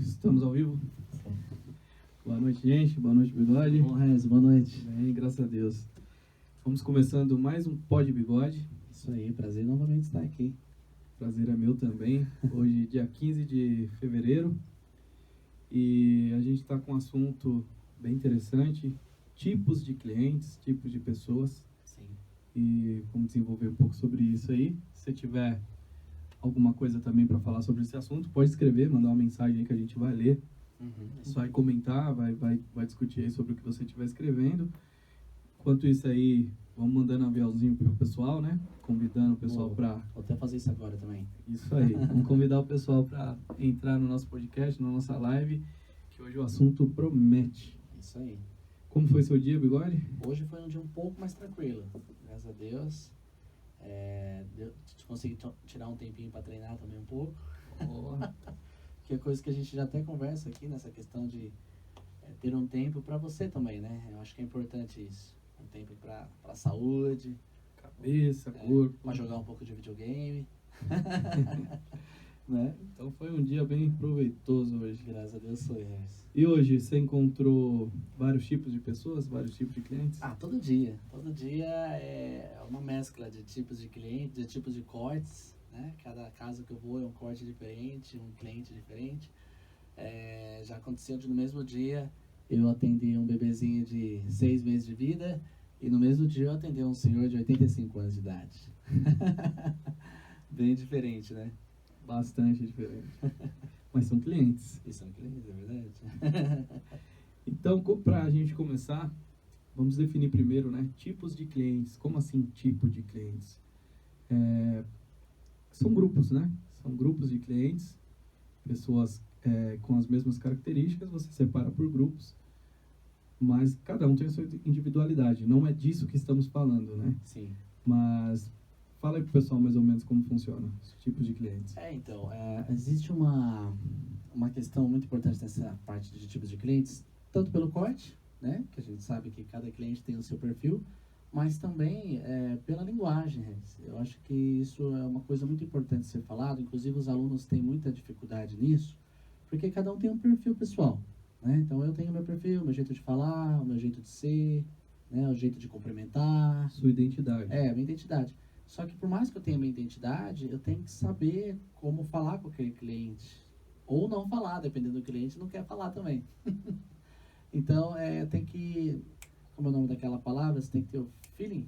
Estamos ao vivo? Boa noite, gente. Boa noite, Bigode. Bom, Renzo, boa noite. Bem, graças a Deus. Vamos começando mais um Pod Bigode. Isso aí, prazer novamente estar aqui. Prazer é meu também. Hoje, dia 15 de fevereiro. E a gente está com um assunto bem interessante. Tipos de clientes, tipos de pessoas. Sim. E vamos desenvolver um pouco sobre isso aí. Se você tiver alguma coisa também para falar sobre esse assunto, pode escrever, mandar uma mensagem aí que a gente vai ler. Vai comentar, vai discutir aí sobre o que você estiver escrevendo. Enquanto isso aí, vamos mandando um aviãozinho pro pessoal, né? Convidando o pessoal para... Vou até fazer isso agora também. Isso aí. Vamos convidar o pessoal para entrar no nosso podcast, na nossa live, que hoje o assunto promete. Isso aí. Como foi seu dia, Bigode? Hoje foi um dia um pouco mais tranquilo, graças a Deus. Consegui tirar um tempinho para treinar também um pouco. Que é coisa que a gente já até conversa aqui nessa questão de ter um tempo para você também, né? Eu acho que é importante isso. Um tempo para saúde, cabeça, corpo. para jogar um pouco de videogame. Né? Então foi um dia bem proveitoso hoje. Graças a Deus foi. E hoje você encontrou vários tipos de pessoas, vários tipos de clientes? Todo dia. Todo dia é uma mescla de tipos de clientes, de tipos de cortes, né? Cada casa que eu vou é um corte diferente, um cliente diferente. Já aconteceu de no mesmo dia eu atendi um bebezinho de 6 meses de vida e no mesmo dia eu atendi um senhor de 85 anos de idade. Bem diferente, né? Bastante diferente. Mas são clientes. E são clientes, é verdade. Então, para a gente começar, vamos definir primeiro, né? Tipos de clientes. Como assim, tipo de clientes? São grupos, né? São grupos de clientes, pessoas com as mesmas características, você separa por grupos, mas cada um tem a sua individualidade. Não é disso que estamos falando, né? Sim. Mas fala aí pro pessoal mais ou menos como funciona os tipos de clientes. Então, existe uma questão muito importante nessa parte de tipos de clientes, tanto pelo corte, né, que a gente sabe que cada cliente tem o seu perfil, mas também pela linguagem. Eu acho que isso é uma coisa muito importante ser falado, inclusive os alunos têm muita dificuldade nisso, porque cada um tem um perfil pessoal, né? Então eu tenho meu perfil, meu jeito de falar, o meu jeito de ser, né, o jeito de cumprimentar. Sua identidade. Minha identidade. Só que por mais que eu tenha minha identidade, eu tenho que saber como falar com aquele cliente. Ou não falar, dependendo do cliente, não quer falar também. Então, tem que... Como é o nome daquela palavra? Você tem que ter o feeling.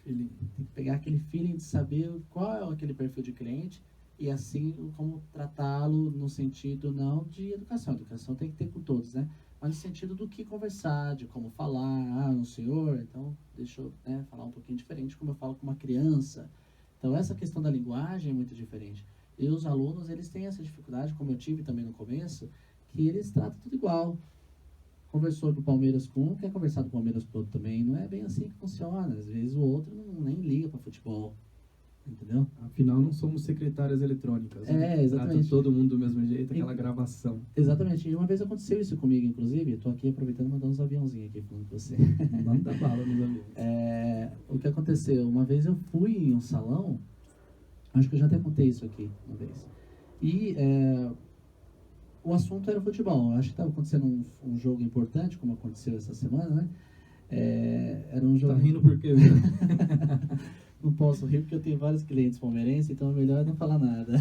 Tem que pegar aquele feeling de saber qual é aquele perfil de cliente e assim como tratá-lo no sentido não de educação. Educação tem que ter com todos, né? Mas no sentido do que conversar, de como falar, um senhor, então deixa eu falar um pouquinho diferente como eu falo com uma criança. Então essa questão da linguagem é muito diferente. E os alunos, eles têm essa dificuldade, como eu tive também no começo, que eles tratam tudo igual. Conversou do Palmeiras com um, quer conversar do Palmeiras com o outro também. Não é bem assim que funciona. Às vezes o outro nem liga para futebol. Entendeu? Afinal, não somos secretárias eletrônicas. Né? Exatamente. Trata todo mundo do mesmo jeito, aquela gravação. Exatamente. E uma vez aconteceu isso comigo, inclusive. Eu tô aqui aproveitando e mandando uns aviãozinhos aqui falando com você. Manda bala nos aviões. O que aconteceu? Uma vez eu fui em um salão, acho que eu já até contei isso aqui uma vez. E o assunto era futebol. Eu acho que estava acontecendo um jogo importante, como aconteceu essa semana, né? Era um jogo... Tá rindo por quê? Não posso rir porque eu tenho vários clientes palmeirenses, então é melhor não falar nada.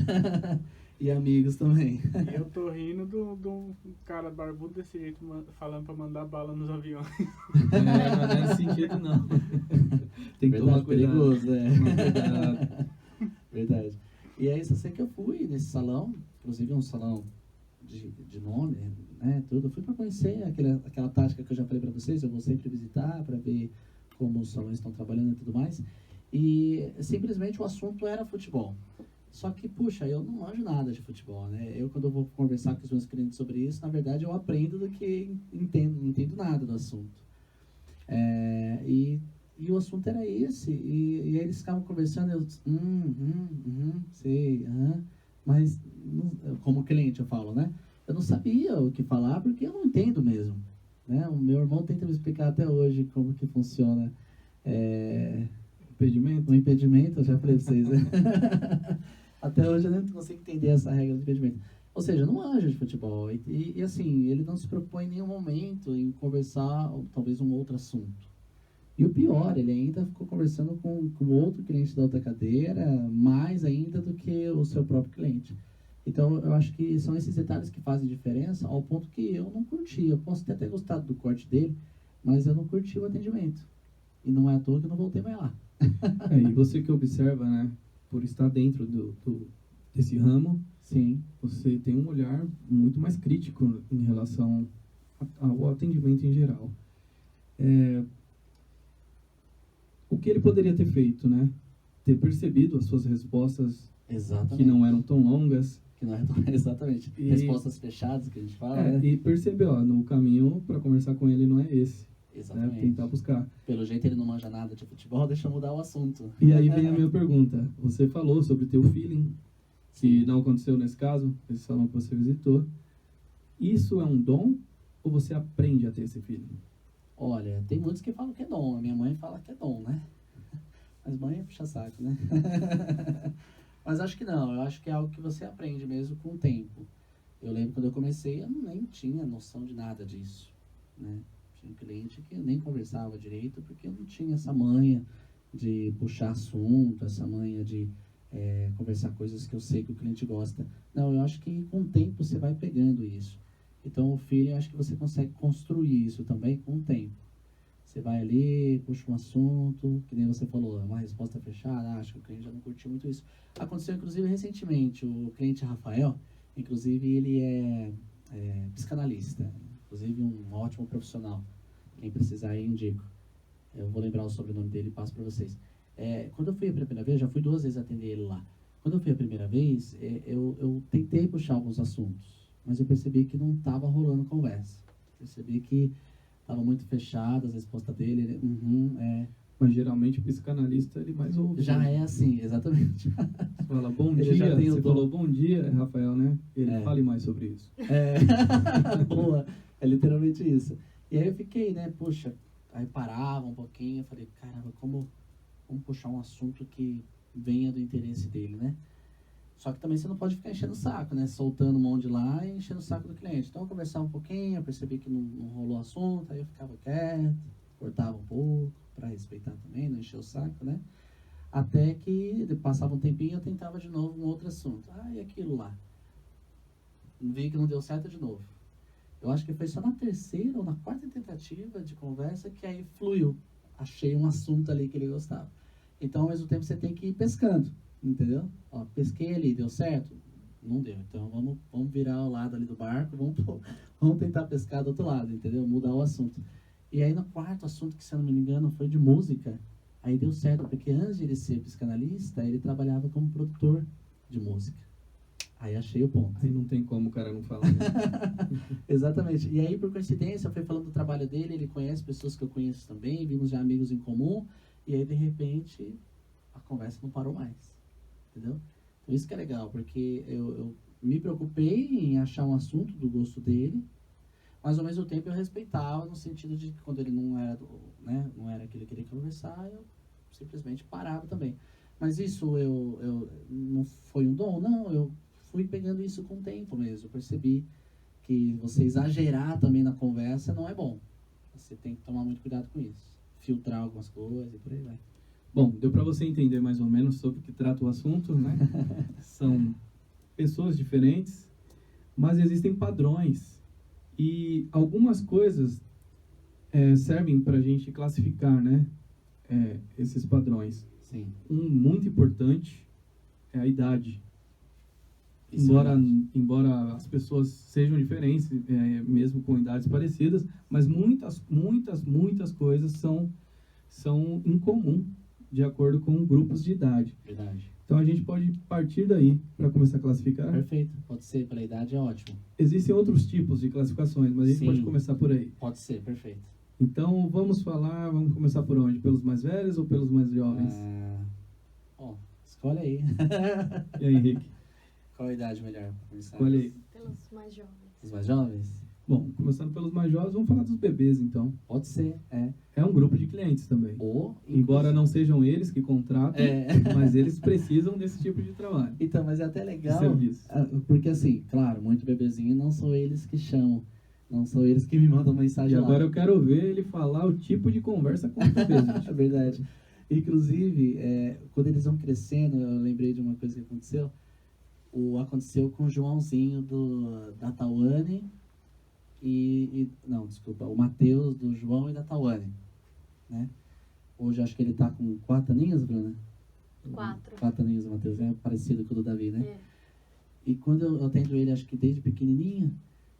E amigos também. E eu tô rindo do cara barbudo desse jeito, falando pra mandar bala nos aviões. Não é nesse sentido, não. Tem que tomar cuidado. Perigoso, Cuidado. Verdade. E aí, só sei que eu fui nesse salão, inclusive um salão de nome, né, tudo. Eu fui para conhecer aquela tática que eu já falei para vocês, eu vou sempre visitar para ver como os salões estão trabalhando e tudo mais. E simplesmente o assunto era futebol. Só que, puxa, eu não manjo nada de futebol, né? Eu, quando eu vou conversar com os meus clientes sobre isso, na verdade, eu aprendo do que entendo, não entendo nada do assunto. E o assunto era esse. E aí eles ficavam conversando, eu sei, mas, como cliente eu falo, né? Eu não sabia o que falar porque eu não entendo mesmo, né? O meu irmão tenta me explicar até hoje como que funciona Impedimento? o impedimento, eu já falei pra vocês, né? Até hoje eu não consigo entender essa regra do impedimento. Ou seja, não anja de futebol. E assim, ele não se preocupou em nenhum momento em conversar talvez um outro assunto. E o pior, ele ainda ficou conversando com outro cliente da outra cadeira, mais ainda do que o seu próprio cliente. Então, eu acho que são esses detalhes que fazem diferença, ao ponto que eu não curti. Eu posso até ter gostado do corte dele, mas eu não curti o atendimento. E não é à toa que eu não voltei mais lá. E você que observa, né, por estar dentro desse ramo, Sim. você tem um olhar muito mais crítico em relação ao atendimento em geral. O que ele poderia ter feito, né? Ter percebido as suas respostas Exatamente. que não eram tão longas. Que não é tão... Exatamente. Respostas fechadas que a gente fala, né? E perceber, ó, no caminho para conversar com ele não é esse. Exatamente. Né? Tentar buscar. Pelo jeito ele não manja nada de futebol, deixa eu mudar o assunto. E aí vem a minha pergunta. Você falou sobre o teu feeling, que não aconteceu nesse caso, esse salão que você visitou. Isso é um dom ou você aprende a ter esse feeling? Olha, tem muitos que falam que é dom. A minha mãe fala que é dom, né? Mas mãe é puxa-saco, né? Mas acho que não. Eu acho que é algo que você aprende mesmo com o tempo. Eu lembro quando eu comecei, eu nem tinha noção de nada disso, né? Tinha um cliente que eu nem conversava direito, porque eu não tinha essa manha de puxar assunto, essa manha de conversar coisas que eu sei que o cliente gosta. Não, eu acho que com o tempo você vai pegando isso. Então, o feeling, eu acho que você consegue construir isso também com o tempo. Você vai ali, puxa um assunto, que nem você falou, uma resposta fechada, acho que o cliente já não curtiu muito isso. Aconteceu, inclusive, recentemente, o cliente Rafael, inclusive, ele é psicanalista, inclusive um ótimo profissional. Quem precisar aí, indico. Eu vou lembrar o sobrenome dele e passo para vocês. Quando eu fui a primeira vez, já fui 2 vezes atender ele lá. Quando eu fui a primeira vez, eu tentei puxar alguns assuntos, mas eu percebi que não estava rolando conversa. Percebi que estava muito fechado as respostas dele. Mas geralmente o psicanalista ele mais ouve. Já é assim, exatamente. Você fala bom Ele dia, já tem você falou bom dia, Rafael, né? Ele fale mais sobre isso. Boa, é literalmente isso. E aí eu fiquei, né, puxa, aí parava um pouquinho, eu falei, caramba, como puxar um assunto que venha do interesse dele, né? Só que também você não pode ficar enchendo o saco, né? Soltando um monte de lá e enchendo o saco do cliente. Então eu conversava um pouquinho, eu percebi que não rolou o assunto, aí eu ficava quieto, cortava um pouco, para respeitar também, não encher o saco, né? Até que passava um tempinho eu tentava de novo um outro assunto. E aquilo lá. Vi que não deu certo de novo. Eu acho que foi só na 3ª ou na 4ª tentativa de conversa que aí fluiu. Achei um assunto ali que ele gostava. Então, ao mesmo tempo, você tem que ir pescando, entendeu? Ó, pesquei ali, deu certo? Não deu. Então, vamos virar o lado ali do barco, vamos tentar pescar do outro lado, entendeu? Mudar o assunto. E aí, no 4º assunto, que se eu não me engano, foi de música, aí deu certo, porque antes de ele ser psicanalista, ele trabalhava como produtor de música. Aí achei o ponto. Aí não tem como o cara não falar. Né? Exatamente. E aí, por coincidência, eu fui falando do trabalho dele, ele conhece pessoas que eu conheço também, vimos já amigos em comum, e aí, de repente, a conversa não parou mais. Entendeu? Então, isso que é legal, porque eu me preocupei em achar um assunto do gosto dele, mas, ao mesmo tempo, eu respeitava no sentido de que quando ele não era aquele que queria conversar, eu simplesmente parava também. Mas isso eu não foi um dom, não, eu fui pegando isso com o tempo mesmo. Eu percebi que você exagerar também na conversa não é bom. Você tem que tomar muito cuidado com isso. Filtrar algumas coisas e por aí vai. Bom, deu para você entender mais ou menos sobre o que trata o assunto, né? São pessoas diferentes, mas existem padrões. E algumas coisas servem para a gente classificar, né? Esses padrões. Sim. Um muito importante é a idade. Isso Embora as pessoas sejam diferentes, mesmo com idades parecidas, mas muitas coisas são em comum, de acordo com grupos de idade. Verdade. Então a gente pode partir daí para começar a classificar. Perfeito. Pode ser, pela idade é ótimo. Existem outros tipos de classificações, mas a gente pode começar por aí. Pode ser, perfeito. Então vamos começar por onde? Pelos mais velhos ou pelos mais jovens? Escolhe aí. E aí, Henrique? Qual a idade melhor para começar? Escolhe aí. Pelos mais jovens. Os mais jovens? Bom, começando pelos mais jovens, vamos falar dos bebês, então. Pode ser, É um grupo de clientes também. Embora não sejam eles que contratam, mas eles precisam desse tipo de trabalho. Então, mas é até legal, serviço. porque assim, claro, muito bebezinho não são eles que chamam, não são eles que me mandam mensagem E lá. agora eu quero ver ele falar o tipo de conversa com os bebês, gente. É verdade. Inclusive, quando eles vão crescendo, eu lembrei de uma coisa que aconteceu. Aconteceu com o Joãozinho da Tawane não, desculpa, o Matheus do João e da Tawane, né? Hoje acho que ele tá com 4 aninhos, Bruna? 4. 4 aninhos, o Matheus, é parecido com o do Davi, né? É. E quando eu atendo ele, acho que desde pequenininho,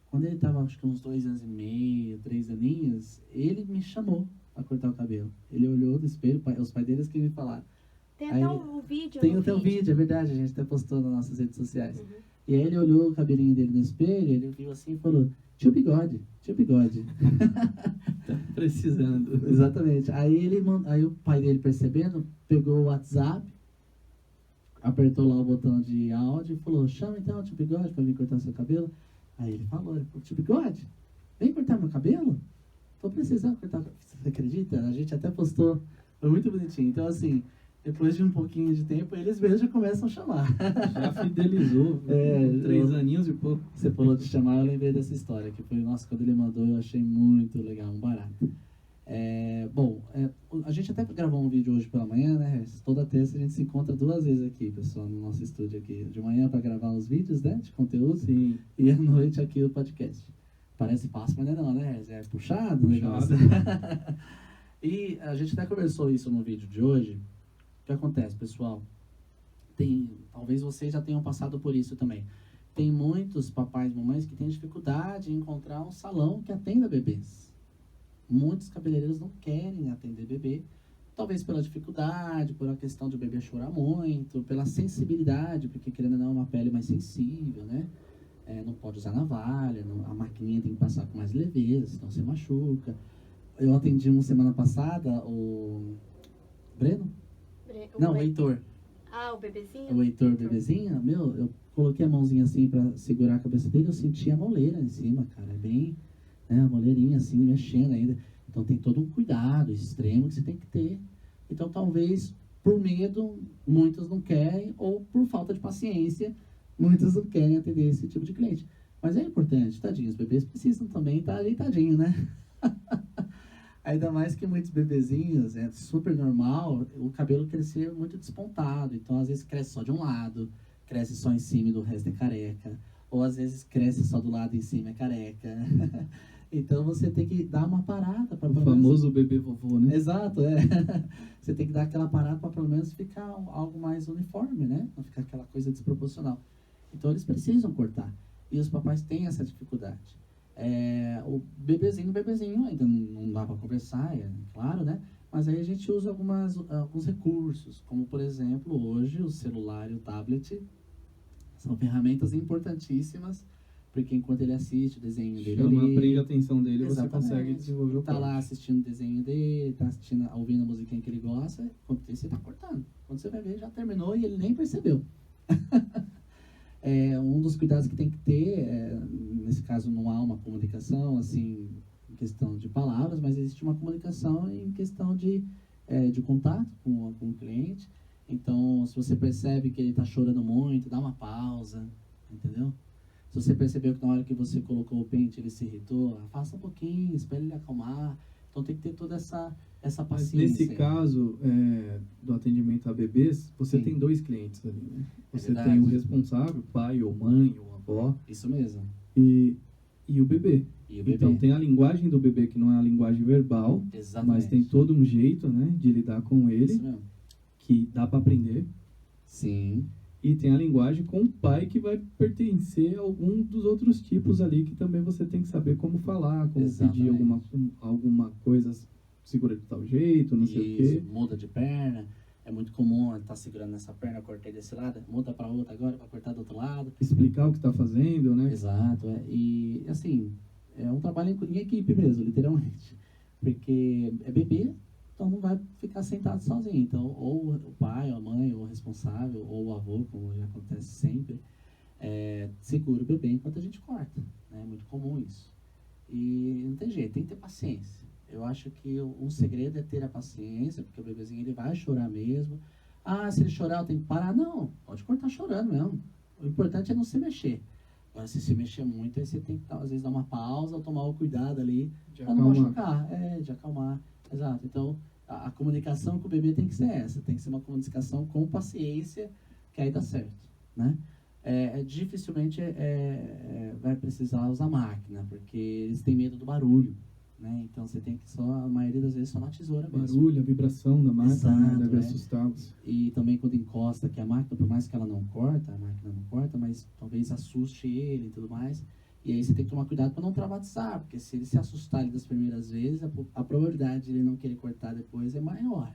quando ele tava, acho que uns 2 anos e meio, 3 aninhos, ele me chamou pra cortar o cabelo. Ele olhou no espelho, os pais deles que me falaram. Tem até um vídeo. Tem até um vídeo, é verdade, a gente até postou nas nossas redes sociais. Uhum. E aí ele olhou o cabelinho dele no espelho, ele viu assim e falou, tio Bigode, tio Bigode. Tá precisando. Exatamente. Aí o pai dele, percebendo, pegou o WhatsApp, apertou lá o botão de áudio e falou, chama então o tio Bigode pra vir cortar seu cabelo. Aí ele falou, tio Bigode, vem cortar meu cabelo? Tô precisando cortar. Você acredita? A gente até postou, foi muito bonitinho. Então assim, depois de um pouquinho de tempo, eles mesmos já começam a chamar. Já fidelizou. 3 aninhos e pouco. Você falou de chamar, eu lembrei dessa história, que foi, nossa, quando ele mandou, eu achei muito legal, um barato. A gente até gravou um vídeo hoje pela manhã, né? Toda terça a gente se encontra 2 vezes aqui, pessoal, no nosso estúdio aqui. De manhã para gravar os vídeos, né? De conteúdo. Sim. E à noite aqui o podcast. Parece fácil, mas não, né? É puxado o negócio. E a gente até conversou isso no vídeo de hoje. O que acontece, pessoal? Talvez vocês já tenham passado por isso também. Tem muitos papais e mamães que têm dificuldade em encontrar um salão que atenda bebês. Muitos cabeleireiros não querem atender bebê, talvez pela dificuldade, por a questão de o bebê chorar muito, pela sensibilidade, porque querendo ou não é uma pele mais sensível, né? Não pode usar navalha, a maquininha tem que passar com mais leveza, senão você machuca. Eu atendi uma semana passada o Breno? Não, o Heitor. Ah, o bebezinho? O Heitor, bebezinho, eu coloquei a mãozinha assim pra segurar a cabeça dele, eu senti a moleira em cima, cara, bem, né, a moleirinha assim, mexendo ainda. Então tem todo um cuidado extremo que você tem que ter. Então talvez por medo, muitos não querem, ou por falta de paciência, muitos não querem atender esse tipo de cliente. Mas é importante, tadinho, os bebês precisam também estar ajeitadinho, né? Ainda mais que muitos bebezinhos, é super normal o cabelo crescer muito despontado. Então, às vezes, cresce só de um lado, cresce só em cima e do resto é careca. Ou, às vezes, cresce só do lado e em cima é careca. Então, você tem que dar uma parada. O famoso bebê vovô, né? Exato, Você tem que dar aquela parada para, pelo menos, ficar algo mais uniforme, né? Não ficar aquela coisa desproporcional. Então, eles precisam cortar. E os papais têm essa dificuldade. O bebezinho ainda não dá para conversar, claro, né? Mas aí a gente usa alguns recursos, como por exemplo, hoje o celular e o tablet são ferramentas importantíssimas, porque enquanto ele assiste o desenho dele prende a atenção dele, exatamente, você consegue desenvolver o tá lá assistindo o desenho dele, tá ouvindo a musiquinha que ele gosta, enquanto isso ele tá cortando. Quando você vai ver, já terminou e ele nem percebeu. Um dos cuidados que tem que ter, nesse caso não há uma comunicação assim, em questão de palavras, mas existe uma comunicação em questão de contato com o cliente. Então, se você percebe que ele está chorando muito, dá uma pausa, entendeu? Se você percebeu que na hora que você colocou o pente ele se irritou, afasta um pouquinho, espera ele acalmar. Então tem que ter toda essa paciência. Mas nesse caso do atendimento a bebês, você Sim. tem 2 clientes ali, né? Você verdade. tem o responsável, pai ou mãe ou avó. Isso mesmo. E o bebê. E o bebê. Então tem a linguagem do bebê, que não é a linguagem verbal, Exatamente. mas tem todo um jeito, né, de lidar com ele, Isso mesmo. que dá para aprender. Sim. E tem a linguagem com o pai, que vai pertencer a algum dos outros tipos ali, que também você tem que saber como falar, como Exatamente. pedir alguma coisa, segura de tal jeito, não sei o quê. Muda de perna. É muito comum estar segurando nessa perna, eu cortei desse lado, muda para outra agora para cortar do outro lado. Explicar o que está fazendo, né? Exato. E assim, é um trabalho em equipe mesmo, literalmente. Porque é bebê, então não vai ficar sentado sozinho. Então, ou o pai, ou a mãe, ou o responsável, ou o avô, como acontece sempre, segura o bebê enquanto a gente corta. É muito comum isso. E não tem jeito, tem que ter paciência. Eu acho que um segredo é ter a paciência, porque o bebezinho ele vai chorar mesmo. Ah, se ele chorar eu tenho que parar. Não, pode cortar chorando mesmo. O importante é não se mexer. Agora, se mexer muito, aí você tem que, às vezes, dar uma pausa ou tomar o cuidado ali para não machucar. De acalmar. Exato. Então, a comunicação com o bebê tem que ser essa. Tem que ser uma comunicação com paciência, que aí dá certo, né? Dificilmente vai precisar usar máquina, porque eles têm medo do barulho, né? Então você tem que a maioria das vezes, só na tesoura mesmo. Barulho, a vibração da máquina, Exato, deve assustá-los. E também quando encosta aqui a máquina, por mais que ela não corta, a máquina não corta, mas talvez assuste ele e tudo mais. E aí você tem que tomar cuidado para não traumatizar, porque se ele se assustar ali das primeiras vezes, a probabilidade de ele não querer cortar depois é maior.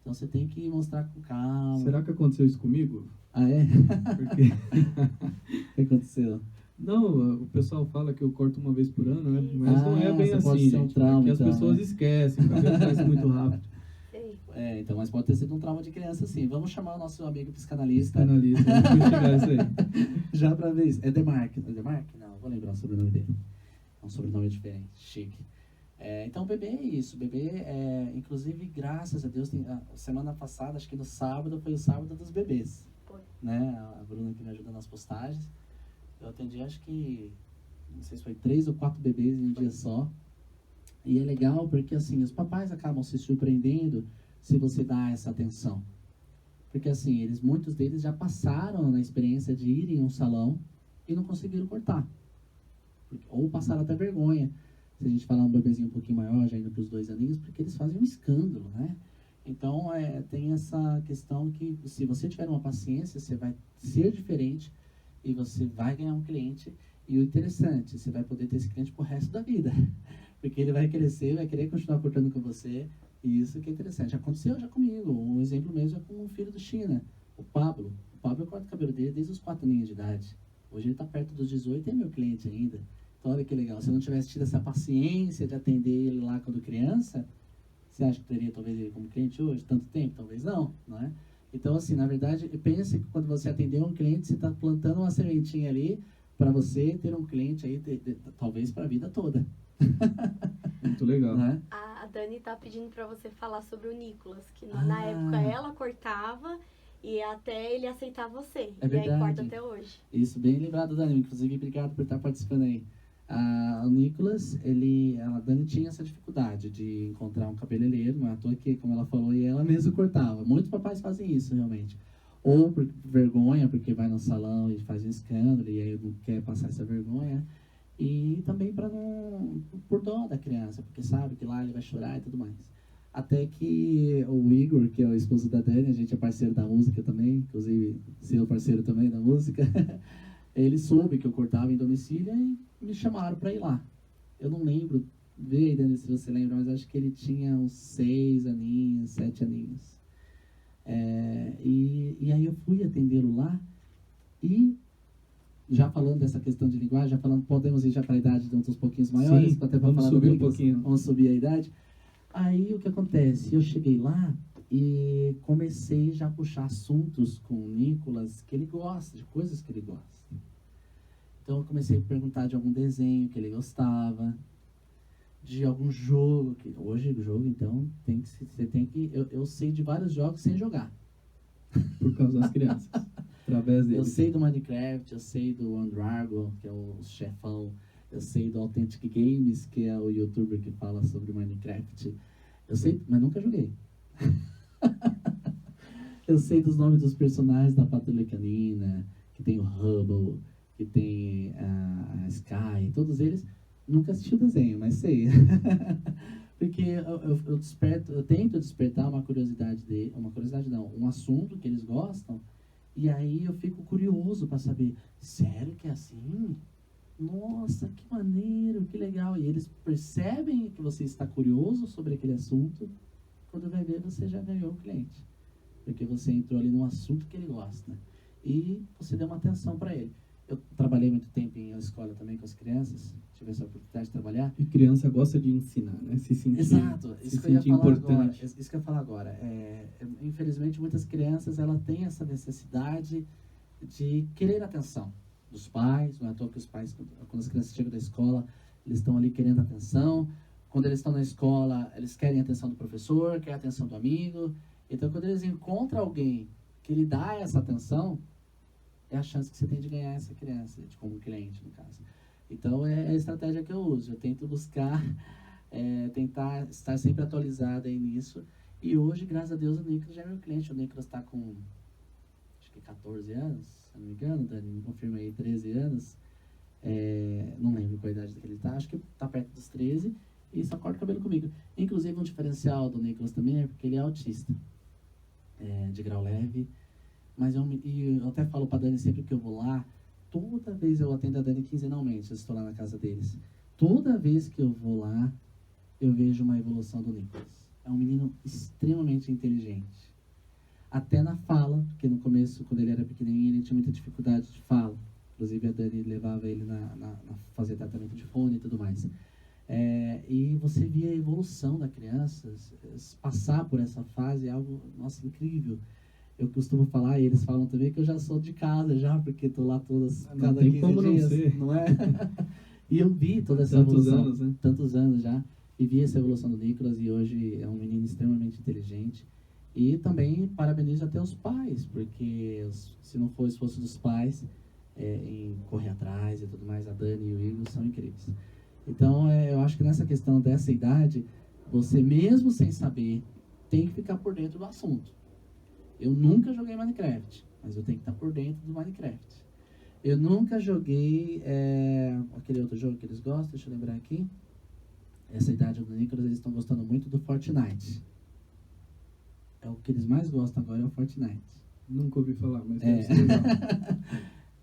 Então você tem que mostrar com calma. Será que aconteceu isso comigo? Ah, é? Porque... O que aconteceu? Não, o pessoal fala que eu corto uma vez por ano, né? Mas não é bem pode assim, ser um gente. trauma, Porque as então, pessoas esquecem, o cabelo cresce muito rápido. Sei. Então, mas pode ter sido um trauma de criança, sim. Vamos chamar o nosso amigo psicanalista. Psicanalista, vamos chegar isso aí. Já pra ver isso. É Demarque. É Demarque? Não, vou lembrar o sobrenome dele. É um sobrenome diferente, chique. Então, o bebê é isso. O bebê, inclusive, graças a Deus, semana passada, acho que no sábado, foi o sábado dos bebês. Foi. Né? A Bruna que me ajuda nas postagens. Eu atendi, acho que, não sei se foi 3 ou 4 bebês em um dia só. E é legal porque, assim, os papais acabam se surpreendendo se você dá essa atenção. Porque, assim, muitos deles já passaram na experiência de ir em um salão e não conseguiram cortar. Ou passaram até vergonha. Se a gente falar um bebezinho um pouquinho maior, já indo para os 2 aninhos, porque eles fazem um escândalo, né? Então, tem essa questão que, se você tiver uma paciência, você vai ser diferente e você vai ganhar um cliente. E o interessante, você vai poder ter esse cliente pro resto da vida. Porque ele vai crescer, vai querer continuar cortando com você. E isso que é interessante. Aconteceu já comigo. Um exemplo mesmo é com um filho do China, o Pablo. O Pablo, eu corto o cabelo dele desde os 4 aninhos de idade. Hoje ele está perto dos 18 e é meu cliente ainda. Então, olha que legal. Se eu não tivesse tido essa paciência de atender ele lá quando criança, você acha que teria talvez ele como cliente hoje? Tanto tempo? Talvez não, não é? Então, assim, na verdade, pense que quando você atender um cliente, você está plantando uma sementinha ali para você ter um cliente aí, talvez para a vida toda. Muito legal. Né? A Dani tá pedindo pra você falar sobre o Nicolas, que na época ela cortava e até ele aceitar você. É e verdade. aí corta até hoje. Isso, bem lembrado, Dani. Inclusive, obrigado por estar participando aí. O Nicolas, a Dani tinha essa dificuldade de encontrar um cabeleireiro, não é à toa que, como ela falou, e ela mesma cortava. Muitos papais fazem isso, realmente. Ou por vergonha, porque vai no salão e faz um escândalo, e aí não quer passar essa vergonha. E também por dó da criança, porque sabe que lá ele vai chorar e tudo mais. Até que o Igor, que é o esposo da Dani, a gente é parceiro da música também, inclusive seu parceiro também da música, ele soube que eu cortava em domicílio e me chamaram para ir lá. Eu não lembro, vê aí, Dani, se você lembra, mas acho que ele tinha uns 6 aninhos, 7 aninhos. E aí eu fui atendê-lo lá e, já falando dessa questão de linguagem, podemos ir já para a idade de uns pouquinhos maiores? Sim, até pra vamos falar subir um Nicolas, pouquinho. Vamos subir a idade. Aí o que acontece? Eu cheguei lá e comecei já a puxar assuntos com o Nicolas que ele gosta, de coisas que ele gosta. Então eu comecei a perguntar de algum desenho que ele gostava, de algum jogo, que hoje o jogo então eu sei de vários jogos sem jogar. Por causa das crianças. Através deles. Eu sei do Minecraft, eu sei do Undragon, que é o chefão. Eu sei do Authentic Games, que é o youtuber que fala sobre Minecraft. Eu sei, mas nunca joguei. Eu sei dos nomes dos personagens da Patrulha Canina, que tem o Hubble, que tem a Sky, todos eles. Nunca assisti o desenho, mas sei. Porque eu tento despertar uma curiosidade dele, um assunto que eles gostam, e aí eu fico curioso para saber, sério que é assim? Nossa, que maneiro, que legal. E eles percebem que você está curioso sobre aquele assunto, quando vai ver você já ganhou o cliente. Porque você entrou ali num assunto que ele gosta. E você deu uma atenção para ele. Eu trabalhei muito tempo em escola também com as crianças, tive essa oportunidade de trabalhar. E criança gosta de ensinar, né? Se sentir, Exato, se isso que eu ia sentir falar importante. agora. Isso que eu ia falar agora. Infelizmente, muitas crianças têm essa necessidade de querer a atenção dos pais. Não é à toa que os pais, quando as crianças chegam da escola, Eles estão ali querendo atenção. Quando eles estão na escola, eles querem a atenção do professor, querem a atenção do amigo. Então, quando eles encontram alguém que lhe dá essa atenção, é a chance que você tem de ganhar essa criança, como cliente, no caso. Então, é a estratégia que eu uso. Eu tento buscar, tentar estar sempre atualizado aí nisso. E hoje, graças a Deus, o Nicolas já é meu cliente. O Nicolas está com, acho que 14 anos, se não me engano, Dani, me confirma aí, 13 anos. Não lembro qual a idade que ele está, acho que está perto dos 13. E só corta o cabelo comigo. Inclusive, um diferencial do Nicolas também é porque ele é autista, de grau leve. Mas eu até falo pra Dani sempre que eu vou lá, toda vez eu atendo a Dani quinzenalmente, eu estou lá na casa deles. Toda vez que eu vou lá, eu vejo uma evolução do Nicolas. É um menino extremamente inteligente. Até na fala, porque no começo, quando ele era pequenininho, ele tinha muita dificuldade de fala. Inclusive, a Dani levava ele na fazer tratamento de fone e tudo mais. E você via a evolução da criança, passar por essa fase é algo, nossa, incrível. Eu costumo falar, e eles falam também, que eu já sou de casa já, porque estou lá cada 15 dias, não é? E eu vi toda essa evolução, anos, né? tantos anos já, e vi essa evolução do Nicolas, e hoje é um menino extremamente inteligente. E também parabenizo até os pais, porque se não for esforço dos pais, em correr atrás e tudo mais, a Dani e o Igor são incríveis. Então, eu acho que nessa questão dessa idade, você mesmo sem saber, tem que ficar por dentro do assunto. Eu nunca joguei Minecraft, mas eu tenho que estar por dentro do Minecraft. Eu nunca joguei aquele outro jogo que eles gostam, deixa eu lembrar aqui. Essa idade do Nicolas, eles estão gostando muito do Fortnite. É o que eles mais gostam agora, é o Fortnite. Nunca ouvi falar, mas deve ser legal.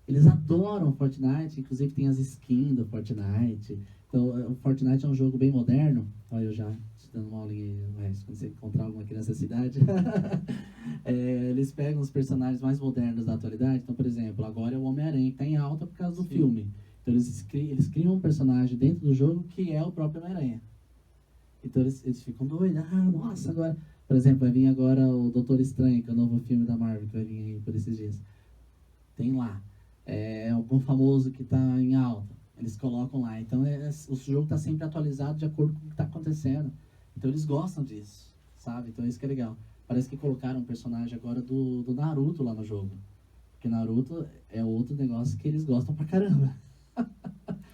Eles adoram Fortnite, inclusive tem as skins do Fortnite. Então, o Fortnite é um jogo bem moderno. Olha, eu já te dando uma aulinha aí, quando você encontrar alguma aqui nessa cidade. Eles pegam os personagens mais modernos da atualidade. Então, por exemplo, agora é o Homem-Aranha, que está em alta por causa do filme. Então, eles criam um personagem dentro do jogo que é o próprio Homem-Aranha. Então, eles ficam doidos. Nossa, agora... Por exemplo, vai vir agora o Doutor Estranho, que é o novo filme da Marvel, que vai vir aí por esses dias. Tem lá. Algum famoso que está em alta. Eles colocam lá. Então, o jogo está sempre atualizado de acordo com o que está acontecendo. Então, eles gostam disso, sabe? Então, isso que é legal. Parece que colocaram um personagem agora do Naruto lá no jogo. Porque Naruto é outro negócio que eles gostam pra caramba.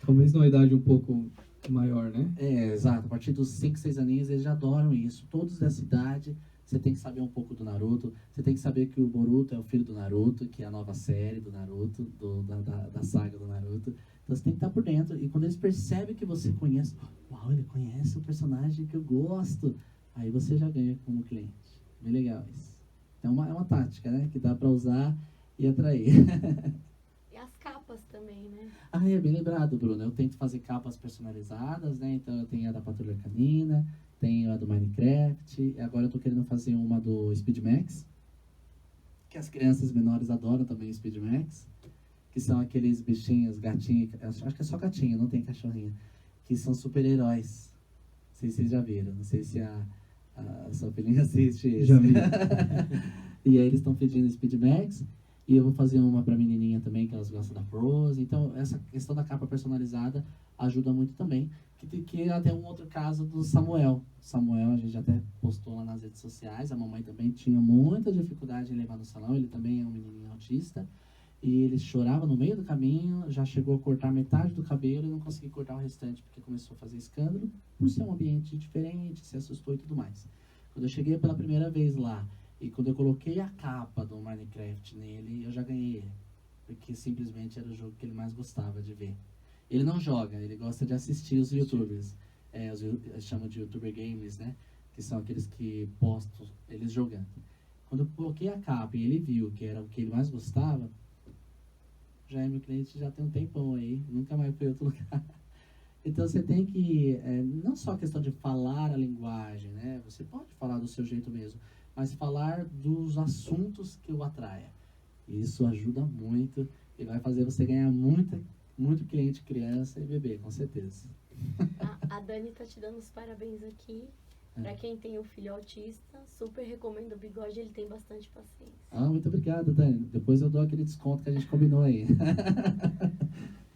Talvez numa idade um pouco maior, né? Exato. A partir dos 5, 6 aninhos, eles já adoram isso. Todos dessa idade, você tem que saber um pouco do Naruto. Você tem que saber que o Boruto é o filho do Naruto, que é a nova série do Naruto, da saga do Naruto. Então, você tem que estar por dentro. E quando eles percebem que você conhece, uau, ele conhece o personagem que eu gosto, aí você já ganha como cliente. Bem legal isso. Então, é uma tática, né? Que dá pra usar e atrair. E as capas também, né? É bem lembrado, Bruno. Eu tento fazer capas personalizadas, né? Então, eu tenho a da Patrulha Canina, tenho a do Minecraft. Agora eu tô querendo fazer uma do Speed Max, que as crianças menores adoram também o Speed Max, que são aqueles bichinhos, gatinhos, acho que é só gatinho, não tem cachorrinho, que são super-heróis. Não sei se vocês já viram, não sei se a sua filhinha assiste esse. Já vi. E aí eles estão pedindo Speed Max. E eu vou fazer uma pra menininha também, que elas gostam da Prose. Então, essa questão da capa personalizada ajuda muito também. Que é até um outro caso do Samuel. Samuel, a gente até postou lá nas redes sociais. A mamãe também tinha muita dificuldade em levar no salão. Ele também é um menininho autista. E ele chorava no meio do caminho, já chegou a cortar metade do cabelo e não conseguia cortar o restante, porque começou a fazer escândalo, por ser um ambiente diferente, se assustou e tudo mais. Quando eu cheguei pela primeira vez lá, e quando eu coloquei a capa do Minecraft nele, eu já ganhei ele. Porque simplesmente era o jogo que ele mais gostava de ver. Ele não joga, ele gosta de assistir os youtubers. Eles chamam de youtuber games, né? Que são aqueles que postam eles jogando. Quando eu coloquei a capa e ele viu que era o que ele mais gostava, já é meu cliente já tem um tempão aí, nunca mais foi em outro lugar. Então você tem que, não só a questão de falar a linguagem, né? Você pode falar do seu jeito mesmo, mas falar dos assuntos que o atraia. Isso ajuda muito e vai fazer você ganhar muito cliente criança e bebê, com certeza. A Dani tá te dando os parabéns aqui. Pra quem tem o filho autista, super recomendo o Bigode, ele tem bastante paciência. Muito obrigado, Dani. Depois eu dou aquele desconto que a gente combinou aí.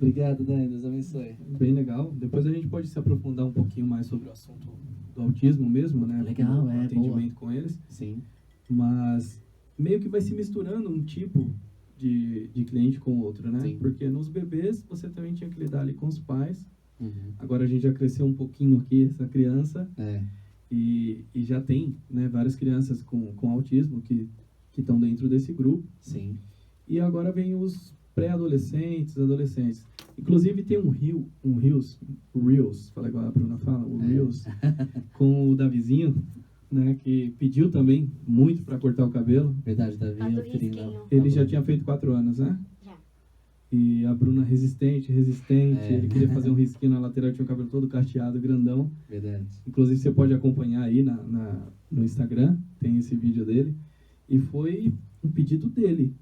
Obrigado, Dani. Deus abençoe. Bem legal. Depois a gente pode se aprofundar um pouquinho mais sobre o assunto do autismo mesmo, né? Legal, o atendimento com eles. Sim. Mas meio que vai se misturando um tipo de cliente com o outro, né? Sim. Porque nos bebês você também tinha que lidar ali com os pais. Uhum. Agora a gente já cresceu um pouquinho aqui, essa criança. É. E já tem, né, várias crianças com autismo que estão dentro desse grupo. Sim. E agora vem os pré-adolescentes, adolescentes. Inclusive tem Reels, fala igual a Bruna fala, Reels, com o Davizinho, né, que pediu também muito para cortar o cabelo. Verdade, Davi. Faz o Eu queria- risquinho. Ele já tinha feito 4 anos, né? Já. E a Bruna resistente. Ele queria fazer um risquinho na lateral, tinha o cabelo todo cacheado, grandão. Verdade. Inclusive você pode acompanhar aí no Instagram, tem esse vídeo dele. E foi um pedido dele.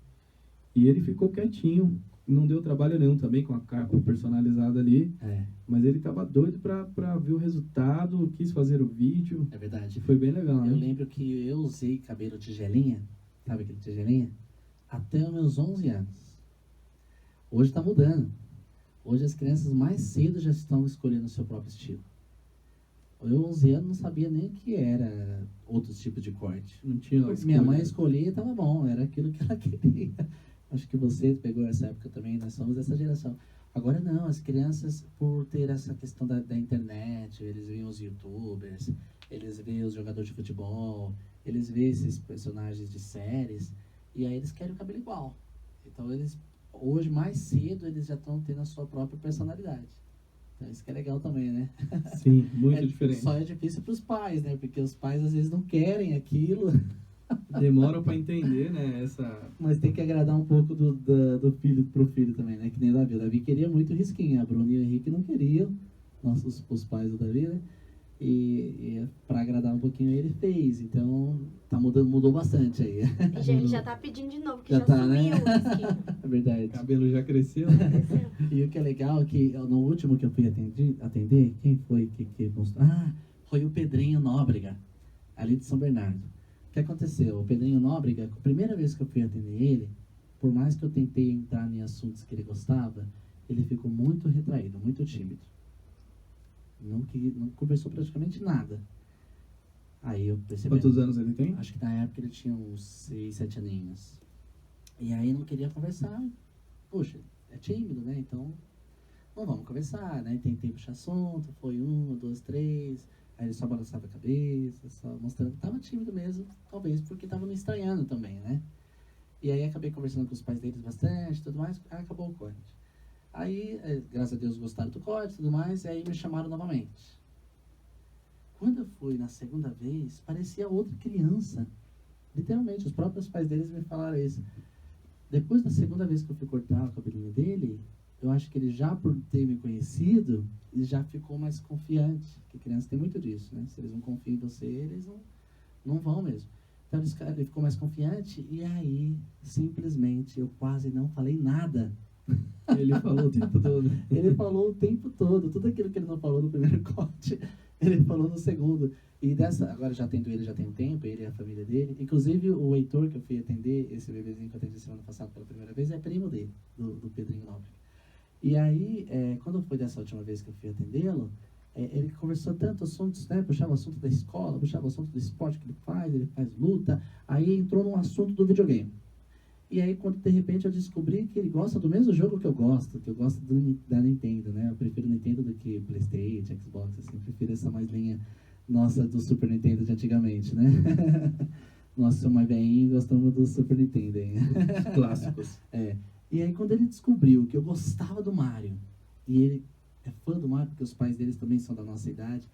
E ele ficou quietinho, não deu trabalho nenhum também com a capa personalizada ali. É, Mas ele tava doido pra ver o resultado, quis fazer o vídeo. é verdade. E foi bem legal, Eu né? lembro que eu usei cabelo tigelinha, sabe aquele tigelinha? Até os meus 11 anos. Hoje está mudando. Hoje as crianças mais cedo já estão escolhendo o seu próprio estilo. Eu, 11 anos, não sabia nem o que era outros tipos de corte. Não tinha Minha escolha. mãe escolhia e estava bom, era aquilo que ela queria. Acho que você pegou essa época também, nós somos dessa geração. Agora não, as crianças, por ter essa questão da internet, eles veem os youtubers, eles veem os jogadores de futebol, eles veem esses personagens de séries, e aí eles querem o cabelo igual. Então eles, hoje, mais cedo, eles já estão tendo a sua própria personalidade. Então isso que é legal também, né? Sim, muito diferente. Só é difícil para os pais, né? Porque os pais às vezes não querem aquilo. Demoram pra entender, né? Mas tem que agradar um pouco do filho pro filho também, né? Que nem o Davi. O Davi queria muito risquinho, a Bruna e o Henrique não queriam, os pais do Davi, né? E para agradar um pouquinho ele fez. Então tá mudou bastante aí. Ele já tá pedindo de novo, que Já já, tá, sumiu né? o risquinho. É verdade. O cabelo já cresceu. E o que é legal é que no último que eu fui atender, quem foi que mostrou? Ah, foi o Pedrinho Nóbrega, ali de São Bernardo. O que aconteceu? O Pedrinho Nóbrega, a primeira vez que eu fui atender ele, por mais que eu tentei entrar em assuntos que ele gostava, ele ficou muito retraído, muito tímido. Não conversou praticamente nada. Aí eu percebi. Quantos anos ele tem? Acho que na época ele tinha uns 6, 7 aninhos. E aí não queria conversar. Poxa, é tímido, né? Então, não vamos conversar, né? Tentei puxar assunto, foi 1, 2, 3. Aí ele só balançava a cabeça, só mostrando que tava tímido mesmo, talvez porque tava me estranhando também, né? E aí acabei conversando com os pais deles bastante, tudo mais, aí acabou o corte. Aí, graças a Deus, gostaram do corte e tudo mais, e aí me chamaram novamente. Quando eu fui na segunda vez, parecia outra criança. Literalmente, os próprios pais deles me falaram isso. Depois da segunda vez que eu fui cortar o cabelinho dele, eu acho que ele já por ter me conhecido, ele já ficou mais confiante. Porque criança tem muito disso, né? Se eles não confiam em você, eles não vão mesmo. Então ele ficou mais confiante e aí, simplesmente, eu quase não falei nada. Ele falou o tempo todo. Ele falou o tempo todo, tudo aquilo que ele não falou no primeiro corte, ele falou no segundo. E agora já atendo ele já tem um tempo, ele e a família dele. Inclusive o Heitor, que eu fui atender, esse bebezinho que eu atendi semana passada pela primeira vez, é primo dele, do Pedrinho Nóbrega. E aí, quando foi dessa última vez que eu fui atendê-lo, ele conversou tanto assuntos, né? Puxava o assunto da escola, puxava o assunto do esporte que ele faz luta, aí entrou no assunto do videogame. E aí, quando de repente eu descobri que ele gosta do mesmo jogo que eu gosto da Nintendo, né? Eu prefiro Nintendo do que PlayStation, Xbox, assim, eu prefiro essa mais linha nossa do Super Nintendo de antigamente, né? Nós somos mais velhinhos e gostamos do Super Nintendo, hein? Os clássicos. E aí, quando ele descobriu que eu gostava do Mario, e ele é fã do Mario, porque os pais deles também são da nossa idade,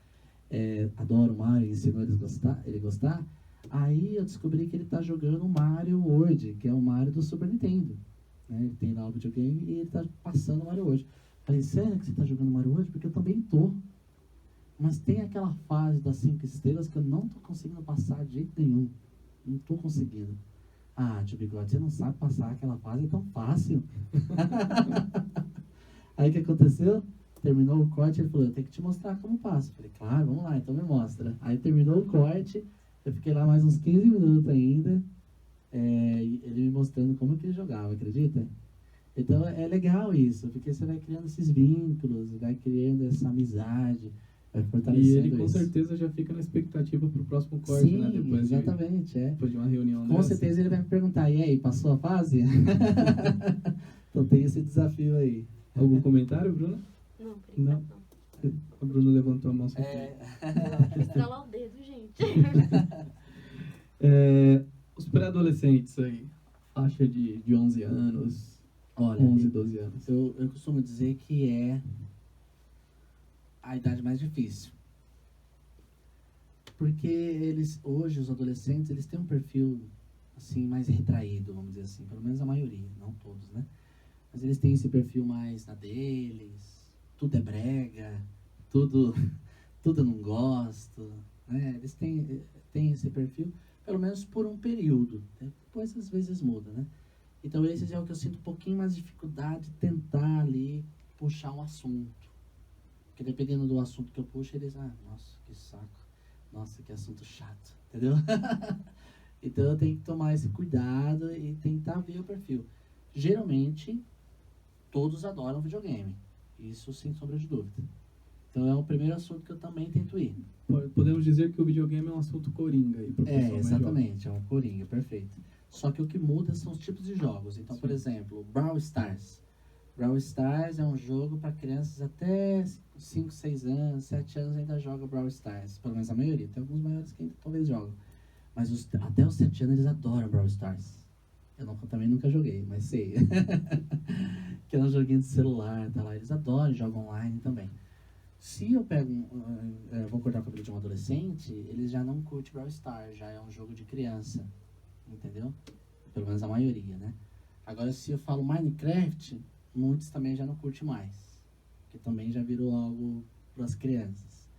adoram o Mario, ensinou ele a gostar, aí eu descobri que ele tá jogando o Mario World, que é o Mario do Super Nintendo. Né? Ele tem lá o videogame e ele tá passando o Mario World. Falei, sério que você tá jogando Mario World? Porque eu também tô. Mas tem aquela fase das 5 estrelas que eu não tô conseguindo passar de jeito nenhum. Não tô conseguindo. Ah, tio Bigode, você não sabe passar aquela fase, é tão fácil. Aí o que aconteceu? Terminou o corte, ele falou, eu tenho que te mostrar como passa. Falei, claro, vamos lá, então me mostra. Aí terminou o corte, eu fiquei lá mais uns 15 minutos ainda, ele me mostrando como que ele jogava, acredita? Então é legal isso, porque você vai criando esses vínculos, vai criando essa amizade, vai E fortalecendo ele com isso. certeza já fica na expectativa pro próximo corte, Sim, né? exatamente, Depois de uma reunião Com dessa. certeza ele vai me perguntar, e aí, passou a fase? Então tem esse desafio aí. Algum comentário, Bruna? Não, por enquanto não. A Bruna levantou a mão. Só Deixa eu estralar o dedo, gente. Os pré-adolescentes aí, faixa de 11 anos, Olha, 11, 12 anos. eu costumo dizer que é a idade mais difícil. Porque hoje, os adolescentes, eles têm um perfil, assim, mais retraído, vamos dizer assim. Pelo menos a maioria, não todos, né? Mas eles têm esse perfil mais na deles, tudo é brega, tudo eu não gosto, né? Eles têm esse perfil, pelo menos por um período. Depois, às vezes, muda, né? Então, esse é o que eu sinto um pouquinho mais de dificuldade de tentar ali puxar um assunto. Porque dependendo do assunto que eu puxo, eles, nossa, que saco. Nossa, que assunto chato, entendeu? Então eu tenho que tomar esse cuidado e tentar ver o perfil. Geralmente, todos adoram videogame. Isso sem sombra de dúvida. Então é o primeiro assunto que eu também tento ir. Podemos dizer que o videogame é um assunto coringa aí pro pessoal mais jovem. Exatamente, é um coringa, perfeito. Só que o que muda são os tipos de jogos. Então, por exemplo, Brawl Stars. Brawl Stars é um jogo para crianças até 5, 6 anos, 7 anos ainda joga Brawl Stars. Pelo menos a maioria. Tem alguns maiores que ainda talvez jogam. Mas até os 7 anos eles adoram Brawl Stars. Eu também nunca joguei, mas sei. Que é um joguinho de celular, tá lá. Eles adoram, jogam online também. Se eu pego, vou cortar o cabelo de um adolescente, eles já não curtem Brawl Stars, já é um jogo de criança. Entendeu? Pelo menos a maioria, né? Agora, se eu falo Minecraft, muitos também já não curtem mais. Que também já virou algo para as crianças.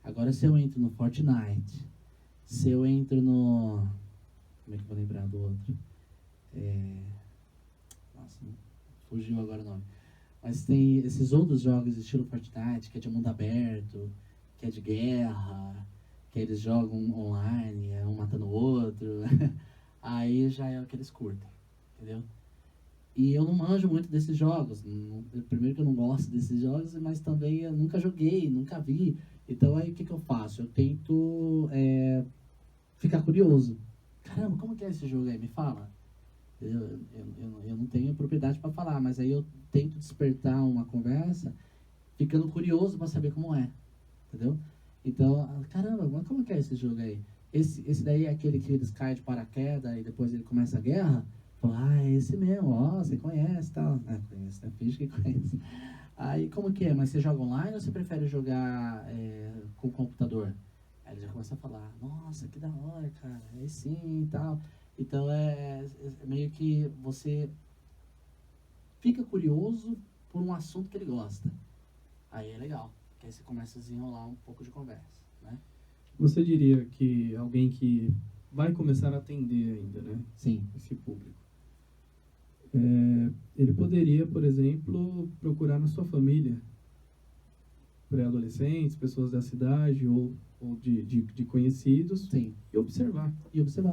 Agora, se eu entro no Fortnite, se eu entro no... Como é que eu vou lembrar do outro? Nossa, fugiu agora o nome. Mas tem esses outros jogos estilo Fortnite, que é de mundo aberto, que é de guerra, que eles jogam online, um matando o outro. Aí já é o que eles curtem, entendeu? E eu não manjo muito desses jogos. Primeiro que eu não gosto desses jogos, mas também eu nunca joguei, nunca vi. Então aí o que eu faço? Eu tento ficar curioso. Caramba, como que é esse jogo aí? Me fala. Eu não tenho propriedade para falar, mas aí eu tento despertar uma conversa ficando curioso para saber como é, entendeu? Então, caramba, mas como que é esse jogo aí? Esse daí é aquele que eles caem de paraquedas e depois ele começa a guerra? Fala, é esse mesmo, você conhece e tal. Conhece, né? Finge que conhece. Aí, como que é? Mas você joga online ou você prefere jogar com o computador? Aí ele já começa a falar, nossa, que da hora, cara, aí sim e tal. Então, é meio que você fica curioso por um assunto que ele gosta. Aí é legal, que aí você começa a desenrolar um pouco de conversa, né? Você diria que alguém que vai começar a atender ainda, né? Sim. Esse público. Ele poderia, por exemplo, procurar na sua família pré-adolescentes, pessoas da cidade ou de conhecidos. Sim. E observar.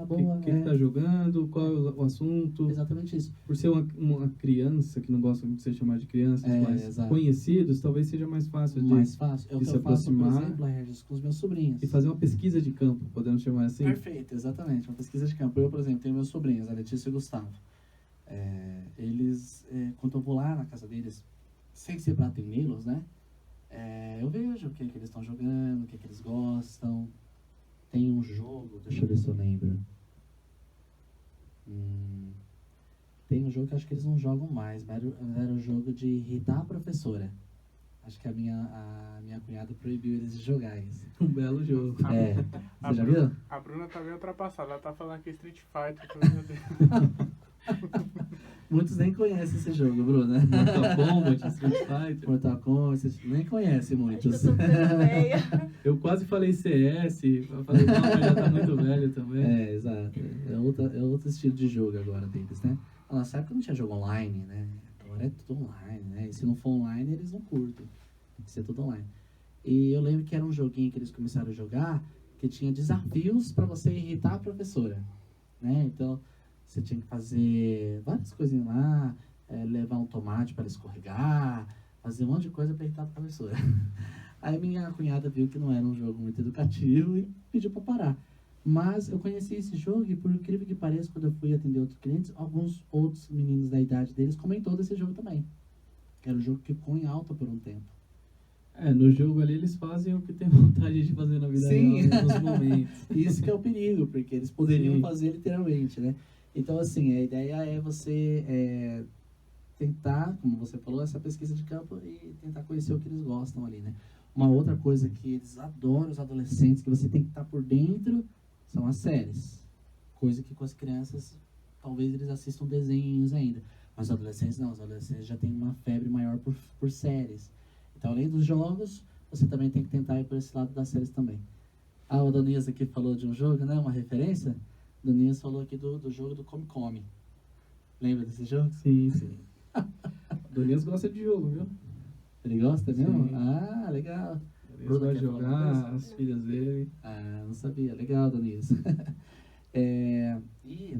Boa, O que está jogando, qual é o assunto. Exatamente isso. Por ser uma criança, que não gosta muito de ser chamada de criança, mas exato. Conhecidos, talvez seja mais fácil É o de que se eu faço, por aproximar. exemplo, Regis, com os meus sobrinhos. E fazer uma pesquisa de campo, podemos chamar assim? Perfeito, exatamente. Uma pesquisa de campo. Eu, por exemplo, tenho meus sobrinhos, a Letícia e o Gustavo. Eles, quando eu vou lá na casa deles, sem ser para atendê-los, né? Eu vejo o que eles estão jogando, o que eles gostam. Tem um jogo, deixa eu ver se eu lembro. Tem um jogo que acho que eles não jogam mais, mas era o jogo de irritar a professora. Acho que a minha cunhada proibiu eles de jogar isso. Um belo jogo. Você já viu? A Bruna tá bem ultrapassada, ela tá falando que é Street Fighter. Meu Deus. Muitos nem conhecem esse jogo, Bruna. Mortal Kombat, Street Fighter. Mortal Kombat, nem conhece muitos. Acho que eu tô ficando velha. Eu quase falei CS, eu falei, não, mas já tá muito velho também. Exato. É outro estilo de jogo agora deles, né? Na nossa época não tinha jogo online, né? Agora é tudo online, né? E se não for online, eles não curtem. Tem que ser tudo online. E eu lembro que era um joguinho que eles começaram a jogar que tinha desafios para você irritar a professora, né? Então, você tinha que fazer várias coisinhas lá, levar um tomate para escorregar, fazer um monte de coisa para irritar a professora. Aí minha cunhada viu que não era um jogo muito educativo e pediu para parar. Mas eu conheci esse jogo e, por incrível que pareça, quando eu fui atender outros clientes, alguns outros meninos da idade deles comentou desse jogo também. Que era um jogo que ficou em alta por um tempo. No jogo ali eles fazem o que tem vontade de fazer na vida Sim. real, nos momentos. Isso que é o perigo, porque eles poderiam Sim. fazer literalmente, né? Então, assim, a ideia é você tentar, como você falou, essa pesquisa de campo e tentar conhecer o que eles gostam ali, né? Uma outra coisa que eles adoram, os adolescentes, que você tem que estar por dentro, são as séries. Coisa que com as crianças, talvez eles assistam desenhos ainda. Mas os adolescentes não, os adolescentes já têm uma febre maior por séries. Então, além dos jogos, você também tem que tentar ir por esse lado das séries também. O Donias aqui falou de um jogo, né? Uma referência. O Donias falou aqui do jogo do Come Come. Lembra desse jogo? Sim, sim. Donias gosta de jogo, viu? Ele gosta mesmo? Sim. Ah, legal. Ele Bruno, vai quer falar alguma jogar, coisa? as filhas dele. Ah, não sabia. Legal, Donias. E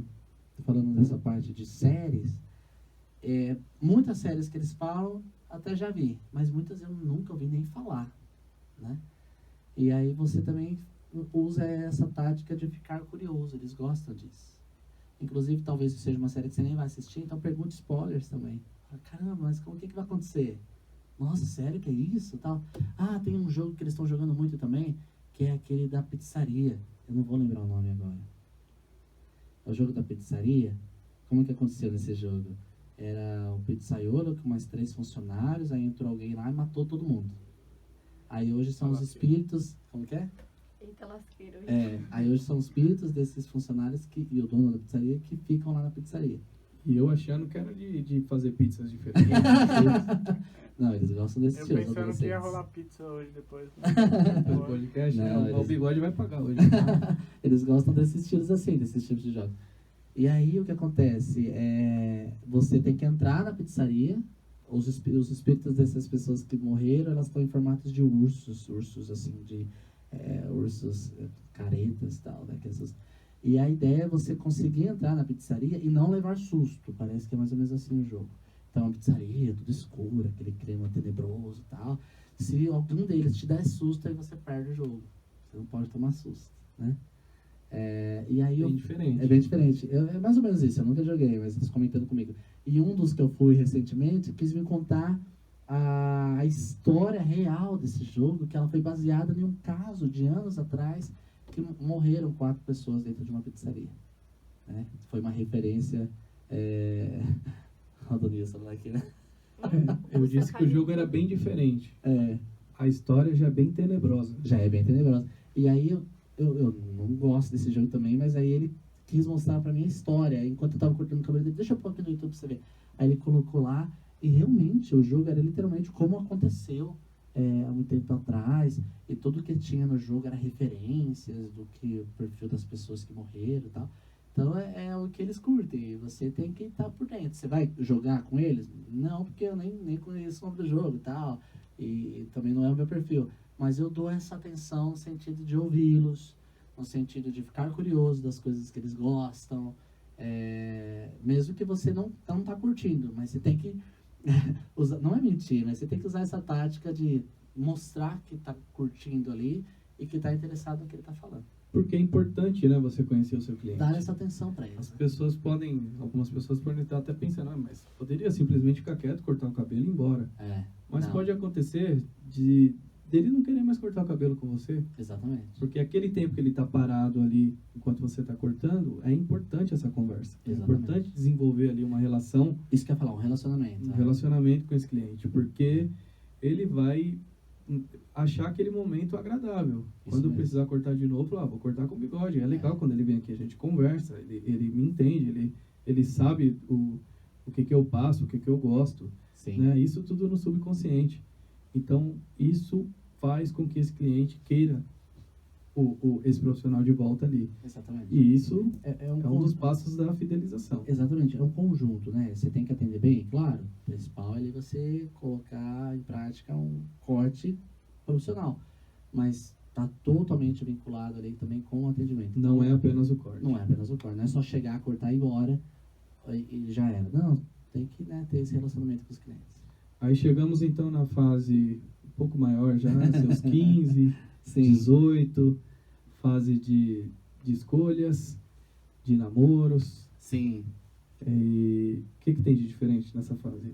falando dessa parte de séries, muitas séries que eles falam, até já vi, mas muitas eu nunca ouvi nem falar, né? E aí você também usa essa tática de ficar curioso, eles gostam disso. Inclusive, talvez seja uma série que você nem vai assistir, então pergunte spoilers também. Caramba, mas como que vai acontecer? Nossa, sério que é isso? Tal. Tem um jogo que eles estão jogando muito também, que é aquele da pizzaria. Eu não vou lembrar o nome agora. É o jogo da pizzaria. Como que aconteceu nesse jogo? Era o pizzaiolo com mais 3 funcionários, aí entrou alguém lá e matou todo mundo. Aí hoje são os espíritos... Como que é? Eita lasqueiro. Aí hoje são os espíritos desses funcionários e o dono da pizzaria que ficam lá na pizzaria. E eu achando que era de fazer pizzas diferentes. Não, eles gostam desse Eu estilo. pensando que ia rolar pizza hoje depois. No podcast, Não, o eles- bigode vai pagar hoje. Eles gostam desses estilos assim, desses tipos de jogos. E aí o que acontece? Você tem que entrar na pizzaria. Os espíritos dessas pessoas que morreram, elas estão em formatos de ursos assim, ursos caretas e tal, né? E a ideia é você conseguir entrar na pizzaria e não levar susto. Parece que é mais ou menos assim o jogo. Então, uma pizzaria, tudo escuro, aquele clima tenebroso e tal. Se algum deles te der susto, aí você perde o jogo. Você não pode tomar susto, né? E aí Bem diferente. É bem diferente. É mais ou menos isso, eu nunca joguei, mas eles comentando comigo. E um dos que eu fui recentemente quis me contar a história real desse jogo, que ela foi baseada em um caso de anos atrás, que morreram 4 pessoas dentro de uma pizzaria. Né? Foi uma referência... Adonias falando aqui, né? Eu disse que o jogo era bem diferente. A história já é bem tenebrosa. Já é bem tenebrosa. E aí eu não gosto desse jogo também, mas aí ele quis mostrar pra mim a história. Enquanto eu tava cortando o cabelo dele, deixa eu pôr aqui no YouTube pra você ver. Aí ele colocou lá, e realmente o jogo era literalmente como aconteceu há muito tempo atrás. E tudo que tinha no jogo era referências do que o perfil das pessoas que morreram e tal. Então é o que eles curtem, e você tem que estar por dentro. Você vai jogar com eles? Não, porque eu nem conheço o nome do jogo e tal, e também não é o meu perfil. Mas eu dou essa atenção no sentido de ouvi-los, no sentido de ficar curioso das coisas que eles gostam, mesmo que você não tá curtindo, mas você tem que usar, não é mentir, mas você tem que usar essa tática de mostrar que está curtindo ali e que está interessado no que ele está falando. Porque é importante, né, você conhecer o seu cliente. Dar essa atenção para eles. As Né? pessoas algumas pessoas podem estar até pensando, mas poderia simplesmente ficar quieto, cortar o cabelo e ir embora. Mas Não. pode acontecer dele não querer mais cortar o cabelo com você. Exatamente. Porque aquele tempo que ele está parado ali, enquanto você está cortando, é importante essa conversa. É Exatamente. importante desenvolver ali uma relação, Isso que eu ia falar, um relacionamento. um né? relacionamento com esse cliente. Porque ele vai achar aquele momento agradável. Quando mesmo. precisar cortar de novo, vou cortar com o bigode. É legal quando ele vem aqui, a gente conversa, ele me entende, ele sabe o que eu passo, o que eu gosto. Sim. Né? Isso tudo no subconsciente. Então, isso faz com que esse cliente queira esse profissional de volta ali. Exatamente. E isso É é um dos passos da fidelização. Exatamente, é um conjunto, né? Você tem que atender bem, claro. O principal é você colocar em prática um corte profissional. Mas está totalmente vinculado ali também com o atendimento. Não é apenas o corte. Não é apenas o corte, não é só chegar, cortar e ir embora e já era. Não, tem que, né, ter esse relacionamento com os clientes. Aí chegamos então na fase um pouco maior já, seus 15, Sim. 18, fase de escolhas, de namoros. Sim. E o que tem de diferente nessa fase?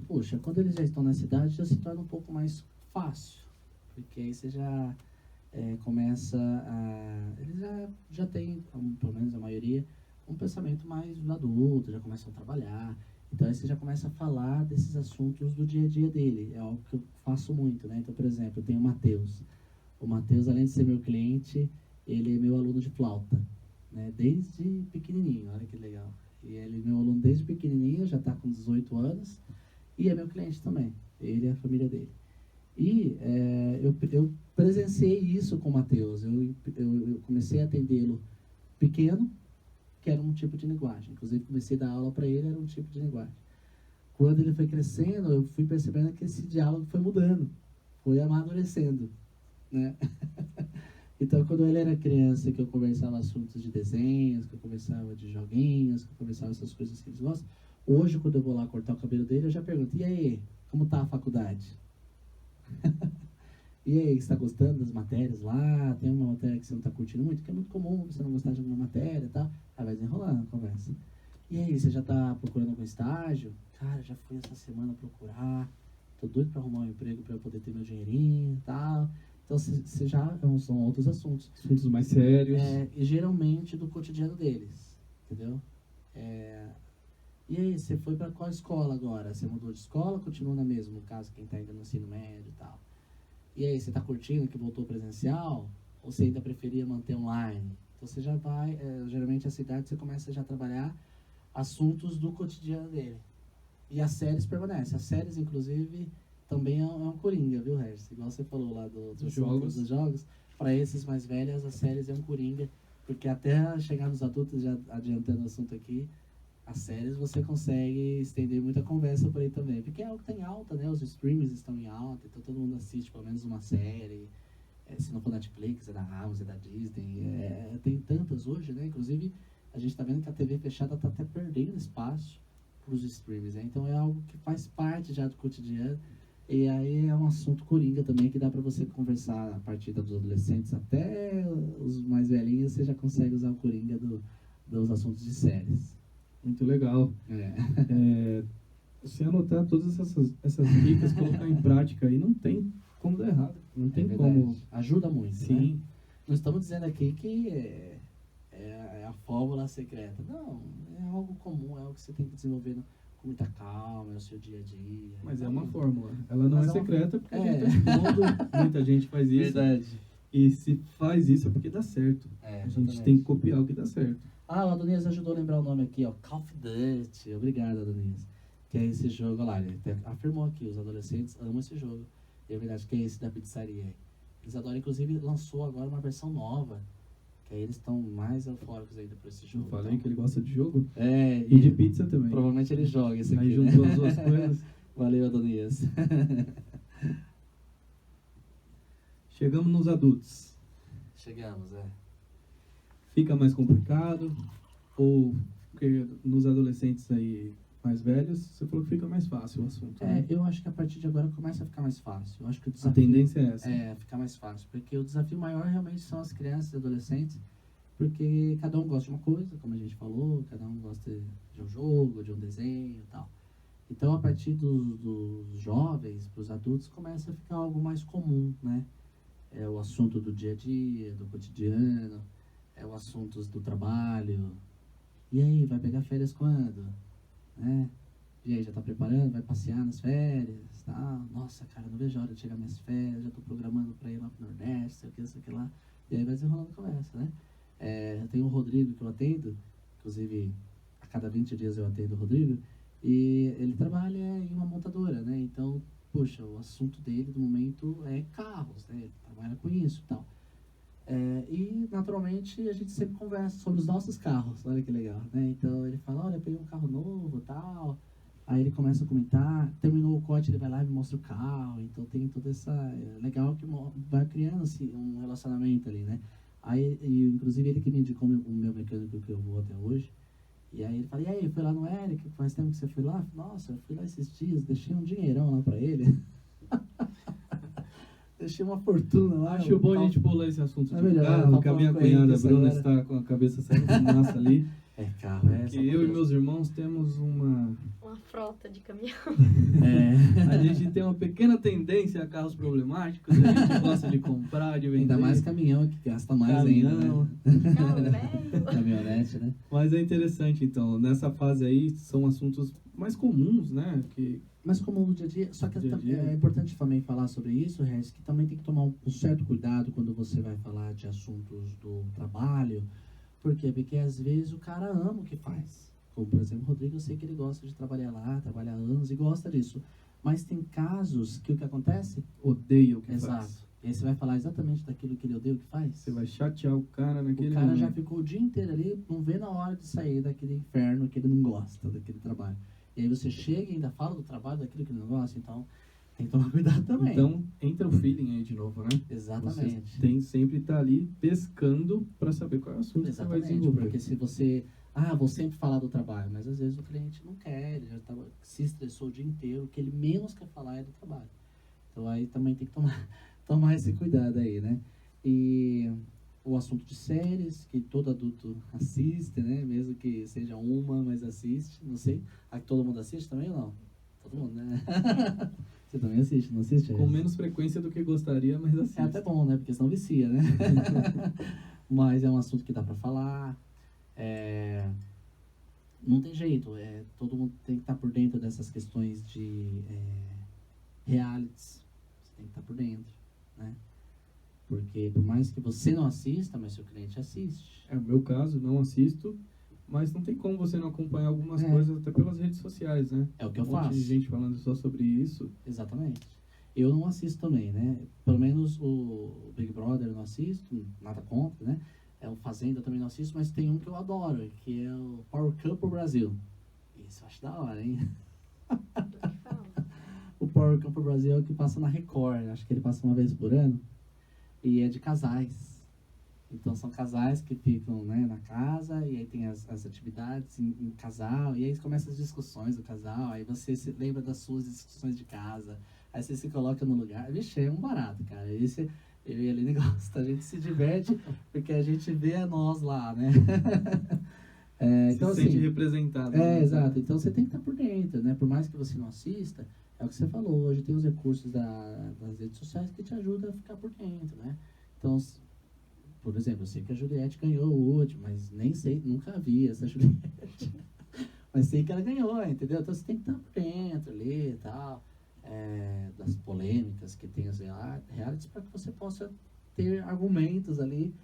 Poxa, quando eles já estão nessa idade, já se torna um pouco mais fácil. Porque aí você já começa a... Eles já têm, pelo menos a maioria, um pensamento mais adulto, já começam a trabalhar. Então aí você já começa a falar desses assuntos do dia a dia dele. É algo que eu faço muito, né? Então, por exemplo, eu tenho o Matheus. O Matheus, além de ser meu cliente, ele é meu aluno de flauta, né? Desde pequenininho, olha que legal. E ele é meu aluno desde pequenininho, já está com 18 anos, e é meu cliente também, ele e a família dele. E eu presenciei isso com o Matheus. Eu comecei a atendê-lo pequeno, que era um tipo de linguagem. Inclusive, comecei a dar aula para ele, era um tipo de linguagem. Quando ele foi crescendo, eu fui percebendo que esse diálogo foi mudando, foi amadurecendo, né? Então, quando ele era criança, que eu conversava assuntos de desenhos, que eu conversava de joguinhos, que eu conversava essas coisas que eles gostam, hoje, quando eu vou lá cortar o cabelo dele, eu já pergunto, e aí, como tá a faculdade? E aí, você está gostando das matérias lá? Tem uma matéria que você não está curtindo muito? Que é muito comum você não gostar de alguma matéria e tal. Aí vai desenrolando a conversa. E aí, você já está procurando algum estágio? Cara, já fui essa semana procurar. Tô doido para arrumar um emprego para eu poder ter meu dinheirinho e tal. Então, você já são outros assuntos. Assuntos mais sérios. E geralmente do cotidiano deles, entendeu? E aí, você foi para qual escola agora? Você mudou de escola, continua na mesma, no caso, quem está ainda no ensino médio e tal. E aí, você está curtindo que voltou presencial? Ou você ainda preferia manter online? Então, você já vai, geralmente a cidade, você começa já a trabalhar assuntos do cotidiano dele. E as séries permanecem. As séries, inclusive, também é um coringa, viu, Herz? Igual você falou lá dos jogos. Para esses mais velhos, as séries é um coringa. Porque até chegar nos adultos, já adiantando o assunto aqui, as séries você consegue estender muita conversa por aí também. Porque é algo que tem alta, né? Os streams estão em alta, então todo mundo assiste pelo menos uma série. Se não for Netflix, é da Amazon, é da Disney. Tem tantas hoje, né? Inclusive, a gente está vendo que a TV fechada está até perdendo espaço para os streams, né? Então é algo que faz parte já do cotidiano. E aí é um assunto coringa também que dá para você conversar a partir dos adolescentes até os mais velhinhos, você já consegue usar o coringa dos assuntos de séries. Muito legal. Se anotar todas essas dicas, colocar em prática aí, não tem como dar errado. Não tem como. Ajuda muito. Sim. Né? Não estamos dizendo aqui que é a fórmula secreta. Não, é algo comum, é algo que você tem que desenvolver com muita calma, é o seu dia a dia. Mas é uma fórmula. Ela não é secreta porque a gente tá expondo, muita gente faz isso. Verdade. E se faz isso é porque dá certo. A gente tem que copiar o que dá certo. O Adonias ajudou a lembrar o nome aqui, ó. Call of Duty. Obrigado, Adonias. Que é esse jogo lá. Ele até afirmou aqui, os adolescentes amam esse jogo. E é verdade que é esse da pizzaria. Eles adoram, inclusive, lançou agora uma versão nova. Que aí eles estão mais eufóricos ainda por esse jogo. Eu falei que ele gosta de jogo? E de pizza também. Provavelmente ele joga esse aqui, aí juntou as duas coisas. Valeu, Adonias. Chegamos nos adultos. Chegamos, Fica mais complicado? Ou porque nos adolescentes aí mais velhos, você falou que fica mais fácil o assunto, né? Eu acho que a partir de agora começa a ficar mais fácil. Eu acho que o desafio, a tendência é essa. Ficar mais fácil. Porque o desafio maior realmente são as crianças e adolescentes, porque cada um gosta de uma coisa, como a gente falou, cada um gosta de um jogo, de um desenho e tal. Então, a partir dos jovens para os adultos, começa a ficar algo mais comum, né? É o assunto do dia a dia, do cotidiano, é o assunto do trabalho. E aí, vai pegar férias quando? Né? E aí, já tá preparando? Vai passear nas férias? Tá? Nossa, cara, não vejo a hora de chegar minhas férias, já tô programando para ir lá pro Nordeste, sei o que lá. E aí vai desenrolando a conversa, né? Eu tenho o Rodrigo que eu atendo, inclusive a cada 20 dias eu atendo o Rodrigo, e ele trabalha em uma montadora, né? Então, poxa, o assunto dele do momento é carros, né? Ele trabalha com isso e tal. E, naturalmente, a gente sempre conversa sobre os nossos carros, olha que legal, né? Então, ele fala, olha, eu peguei um carro novo e tal. Aí ele começa a comentar, terminou o corte, ele vai lá e me mostra o carro. Então, tem toda essa... legal que vai criando assim, um relacionamento ali, né? Aí, inclusive, ele que me indicou o meu mecânico que eu vou até hoje. E aí ele fala, e aí, foi lá no Eric? Faz tempo que você foi lá? Nossa, eu fui lá esses dias, deixei um dinheirão lá pra ele. Deixei uma fortuna lá. Acho bom a tal. gente pular esse assunto É de melhor, carro, tá que a minha falando com ele cunhada disso Bruna agora. está com a cabeça saindo fumaça ali. É carro, é Que só eu por e Deus. meus irmãos temos uma... Uma frota de caminhão. É. A gente tem uma pequena tendência a carros problemáticos, a gente gosta de comprar, de vender. Ainda mais caminhão, que gasta mais ainda, Caminhão. né? Carro velho. Caminhonete, né? Mas é interessante, então, nessa fase aí, são assuntos mais comuns, né? Que Mas como no dia a dia, só que Dia a dia. é importante também falar sobre isso, Regis, que também tem que tomar um certo cuidado quando você vai falar de assuntos do trabalho. Por quê? Porque às vezes o cara ama o que faz. Como, por exemplo, o Rodrigo, eu sei que ele gosta de trabalhar lá, trabalha há anos e gosta disso. Mas tem casos que o que acontece? odeia o que Exato. faz. E aí você vai falar exatamente daquilo que ele odeia o que faz? Você vai chatear o cara naquele O cara já momento. ficou o dia inteiro ali, não vê na hora de sair daquele inferno que ele não gosta, daquele trabalho. E aí você chega e ainda fala do trabalho, daquilo que ele não gosta, então tem que tomar cuidado também. Então, entra o feeling aí de novo, né? Exatamente. Você tem sempre estar ali pescando para saber qual é o assunto que você vai Exatamente, desenvolver. porque se você... vou sempre falar do trabalho, mas às vezes o cliente não quer, ele já se estressou o dia inteiro, o que ele menos quer falar é do trabalho. Então aí também tem que tomar esse cuidado aí, né? E o assunto de séries, que todo adulto assiste, né? Mesmo que seja uma, mas assiste, não sei. Aqui todo mundo assiste também ou não? Todo mundo, né? Você também assiste, não assiste? Com menos frequência do que gostaria, mas assim. É até bom, né? Porque senão vicia, né? Mas é um assunto que dá pra falar. Não tem jeito. Todo mundo tem que estar por dentro dessas questões de realities. Você tem que estar por dentro, né? Porque por mais que você não assista, mas seu cliente assiste. É o meu caso, não assisto, mas não tem como você não acompanhar algumas É. coisas até pelas redes sociais, né? É o que eu Um monte faço. de gente falando só sobre isso. Exatamente. Eu não assisto também, né? Pelo menos o Big Brother eu não assisto, nada contra, né? O Fazenda eu também não assisto, mas tem um que eu adoro, que é o Power Couple Brasil. Isso eu acho da hora, hein? Do que fala. O Power Couple Brasil é o que passa na Record, acho que ele passa uma vez por ano. E é de casais. Então são casais que ficam, né, na casa, e aí tem as atividades em casal, e aí começam as discussões do casal, aí você se lembra das suas discussões de casa, aí você se coloca no lugar. Vixe, é um barato, cara. Esse, eu e a Aline gosta, a gente se diverte, porque a gente vê nós lá, né? Então, se sente assim, representado. né? exato. Então você tem que estar por dentro, né? Por mais que você não assista, é o que você falou. Hoje tem os recursos das redes sociais que te ajudam a ficar por dentro, né? Então, por exemplo, eu sei que a Juliette ganhou o último, mas nem sei, nunca vi essa Juliette. Mas sei que ela ganhou, entendeu? Então você tem que estar por dentro ali e tal, das polêmicas que tem os realities, para que você possa ter argumentos ali,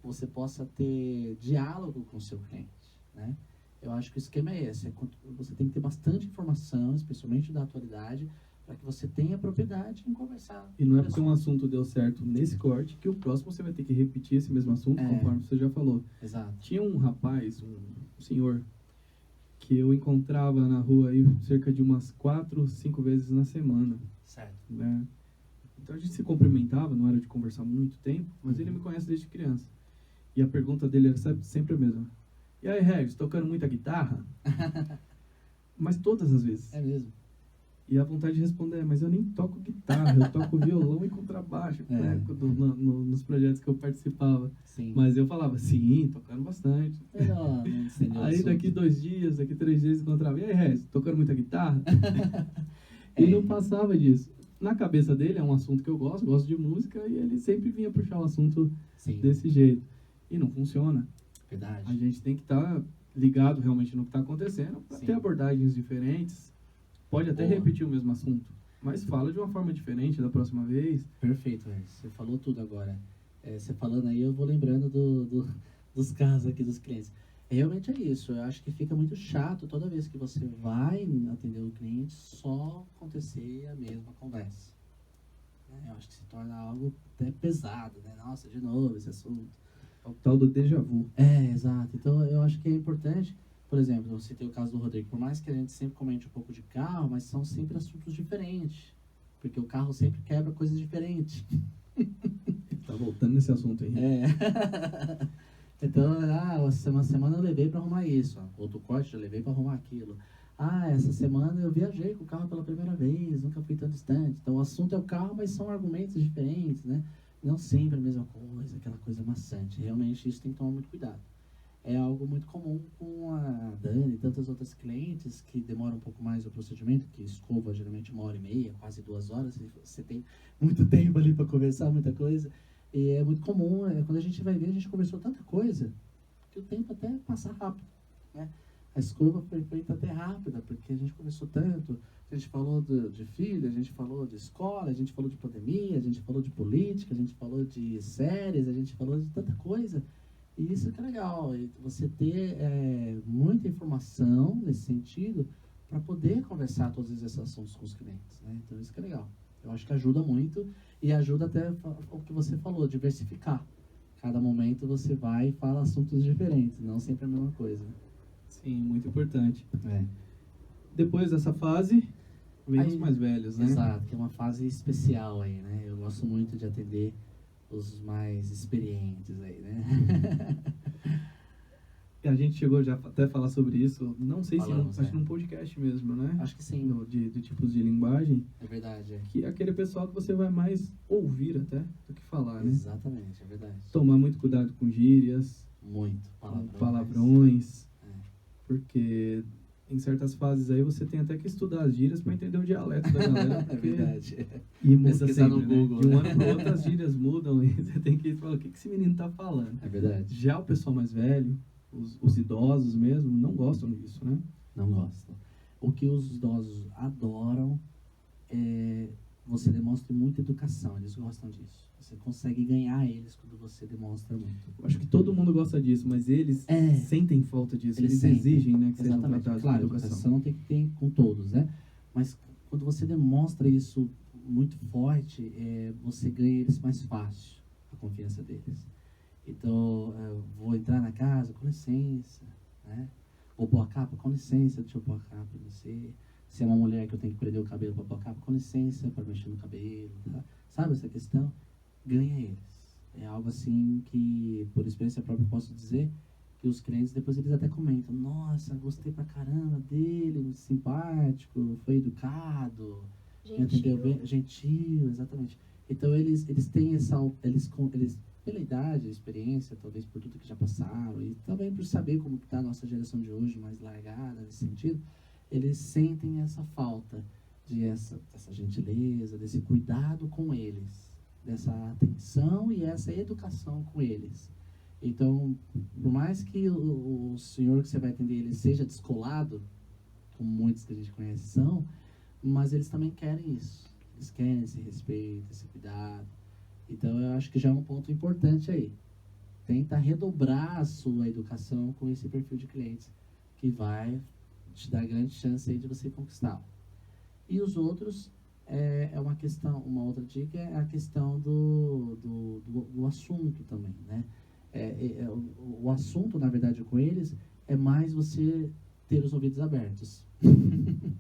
você possa ter diálogo com o seu cliente, né? Eu acho que o esquema é esse, você tem que ter bastante informação, especialmente da atualidade, para que você tenha propriedade em conversar. E não é com porque um assunto deu certo nesse corte que o próximo você vai ter que repetir esse mesmo assunto, conforme você já falou. Exato. Tinha um rapaz, um senhor, que eu encontrava na rua aí cerca de umas 4, 5 vezes na semana, Certo. né? Então a gente se cumprimentava, não era de conversar muito tempo, mas ele me conhece desde criança. E a pergunta dele era sempre a mesma. E aí, Regis, tocando muita guitarra? Mas todas as vezes. É mesmo. E a vontade de responder, mas eu nem toco guitarra, eu toco violão e contrabaixo, né, nos projetos que eu participava. Sim. Mas eu falava, sim, tocando bastante. Melhor, não entendeu o Aí assunto. daqui 2 dias, daqui 3 dias, encontrava, e aí, Regis, tocando muita guitarra? E não passava disso. Na cabeça dele é um assunto que eu gosto de música, e ele sempre vinha puxar o assunto Sim. desse jeito. E não funciona. Verdade. A gente tem que estar ligado realmente no que está acontecendo, para Sim. ter abordagens diferentes. Pode até Boa. repetir o mesmo assunto, mas fala de uma forma diferente da próxima vez. Perfeito, Regis. Você falou tudo agora. Você falando aí, eu vou lembrando dos casos aqui dos clientes. Realmente é isso. Eu acho que fica muito chato toda vez que você vai atender o cliente só acontecer a mesma conversa. Eu acho que se torna algo até pesado, né? Nossa, de novo esse assunto. É o tal do déjà vu. Exato. Então eu acho que é importante. Por exemplo, eu citei o caso do Rodrigo. Por mais que a gente sempre comente um pouco de carro, mas são sempre assuntos diferentes. Porque o carro sempre quebra coisas diferentes. Tá voltando nesse assunto aí. Então, uma semana eu levei para arrumar isso, outro corte eu levei para arrumar aquilo. Essa semana eu viajei com o carro pela primeira vez, nunca fui tão distante. Então, o assunto é o carro, mas são argumentos diferentes, né? Não sempre a mesma coisa, aquela coisa maçante. Realmente, isso tem que tomar muito cuidado. É algo muito comum com a Dani e tantas outras clientes que demoram um pouco mais o procedimento, que escova geralmente 1h30, quase 2 horas, e você tem muito tempo ali para conversar, muita coisa. E é muito comum, quando a gente vai ver, a gente conversou tanta coisa, que o tempo até passa rápido, né? A escova foi feita até rápida, porque a gente conversou tanto, a gente falou de filho, a gente falou de escola, a gente falou de pandemia, a gente falou de política, a gente falou de séries, a gente falou de tanta coisa. E isso que é legal, você ter muita informação nesse sentido para poder conversar todos esses assuntos com os clientes, né? Então isso que é legal. Eu acho que ajuda muito e ajuda até o que você falou, diversificar. Cada momento você vai e fala assuntos diferentes, não sempre a mesma coisa. Sim, muito importante. É. Depois dessa fase, vem Aí, os mais velhos, né? Exato, que é uma fase especial aí, né? Eu gosto muito de atender os mais experientes aí, né? E a gente chegou já até a falar sobre isso, não sei Falamos, se acho num podcast mesmo, né? Acho que sim. De tipos de linguagem, É verdade, é. que é aquele pessoal que você vai mais ouvir até do que falar, né? Exatamente, é verdade. Tomar muito cuidado com gírias, Muito. com palavrões, É. porque em certas fases aí você tem até que estudar as gírias para entender o dialeto da galera, É porque verdade. e muda Pesquisar sempre, no né? Google, De um né? ano para outro as gírias mudam e você tem que falar, o que esse menino tá falando? É verdade. Já o pessoal mais velho, os idosos mesmo, não gostam disso, né? Não gostam. O que os idosos adoram é você demonstra muita educação. Eles gostam disso. Você consegue ganhar eles quando você demonstra muito. Eu acho que todo mundo gosta disso, mas eles sentem falta disso. Eles sentem. exigem, né, que sejam Exatamente. tratados Claro, com a educação. educação tem que ter com todos, né? Mas quando você demonstra isso muito forte, você ganha eles mais fácil, a confiança deles. Então, eu vou entrar na casa, com licença, né? Vou pôr a capa, com licença, deixa eu pôr a capa em você. Se é uma mulher que eu tenho que prender o cabelo para pôr a capa, com licença, para mexer no cabelo, tá? Sabe essa questão? Ganha eles. É algo assim que, por experiência própria, posso dizer que os clientes, depois eles até comentam, nossa, gostei pra caramba dele, muito simpático, foi educado, me atendeu bem, gentil, exatamente. Então, eles têm essa... Eles, pela idade, a experiência, talvez por tudo que já passaram, e também por saber como está a nossa geração de hoje, mais largada nesse sentido, eles sentem essa falta dessa gentileza, desse cuidado com eles, dessa atenção e essa educação com eles. Então, por mais que o senhor que você vai atender ele seja descolado, como muitos que a gente conhece são, mas eles também querem isso. Eles querem esse respeito, esse cuidado. Então, eu acho que já é um ponto importante aí. Tenta redobrar a sua educação com esse perfil de clientes, que vai te dar grande chance aí de você conquistá-lo. E os outros, uma questão, uma outra dica é a questão do assunto também, né? O assunto, na verdade, com eles, é mais você ter os ouvidos abertos.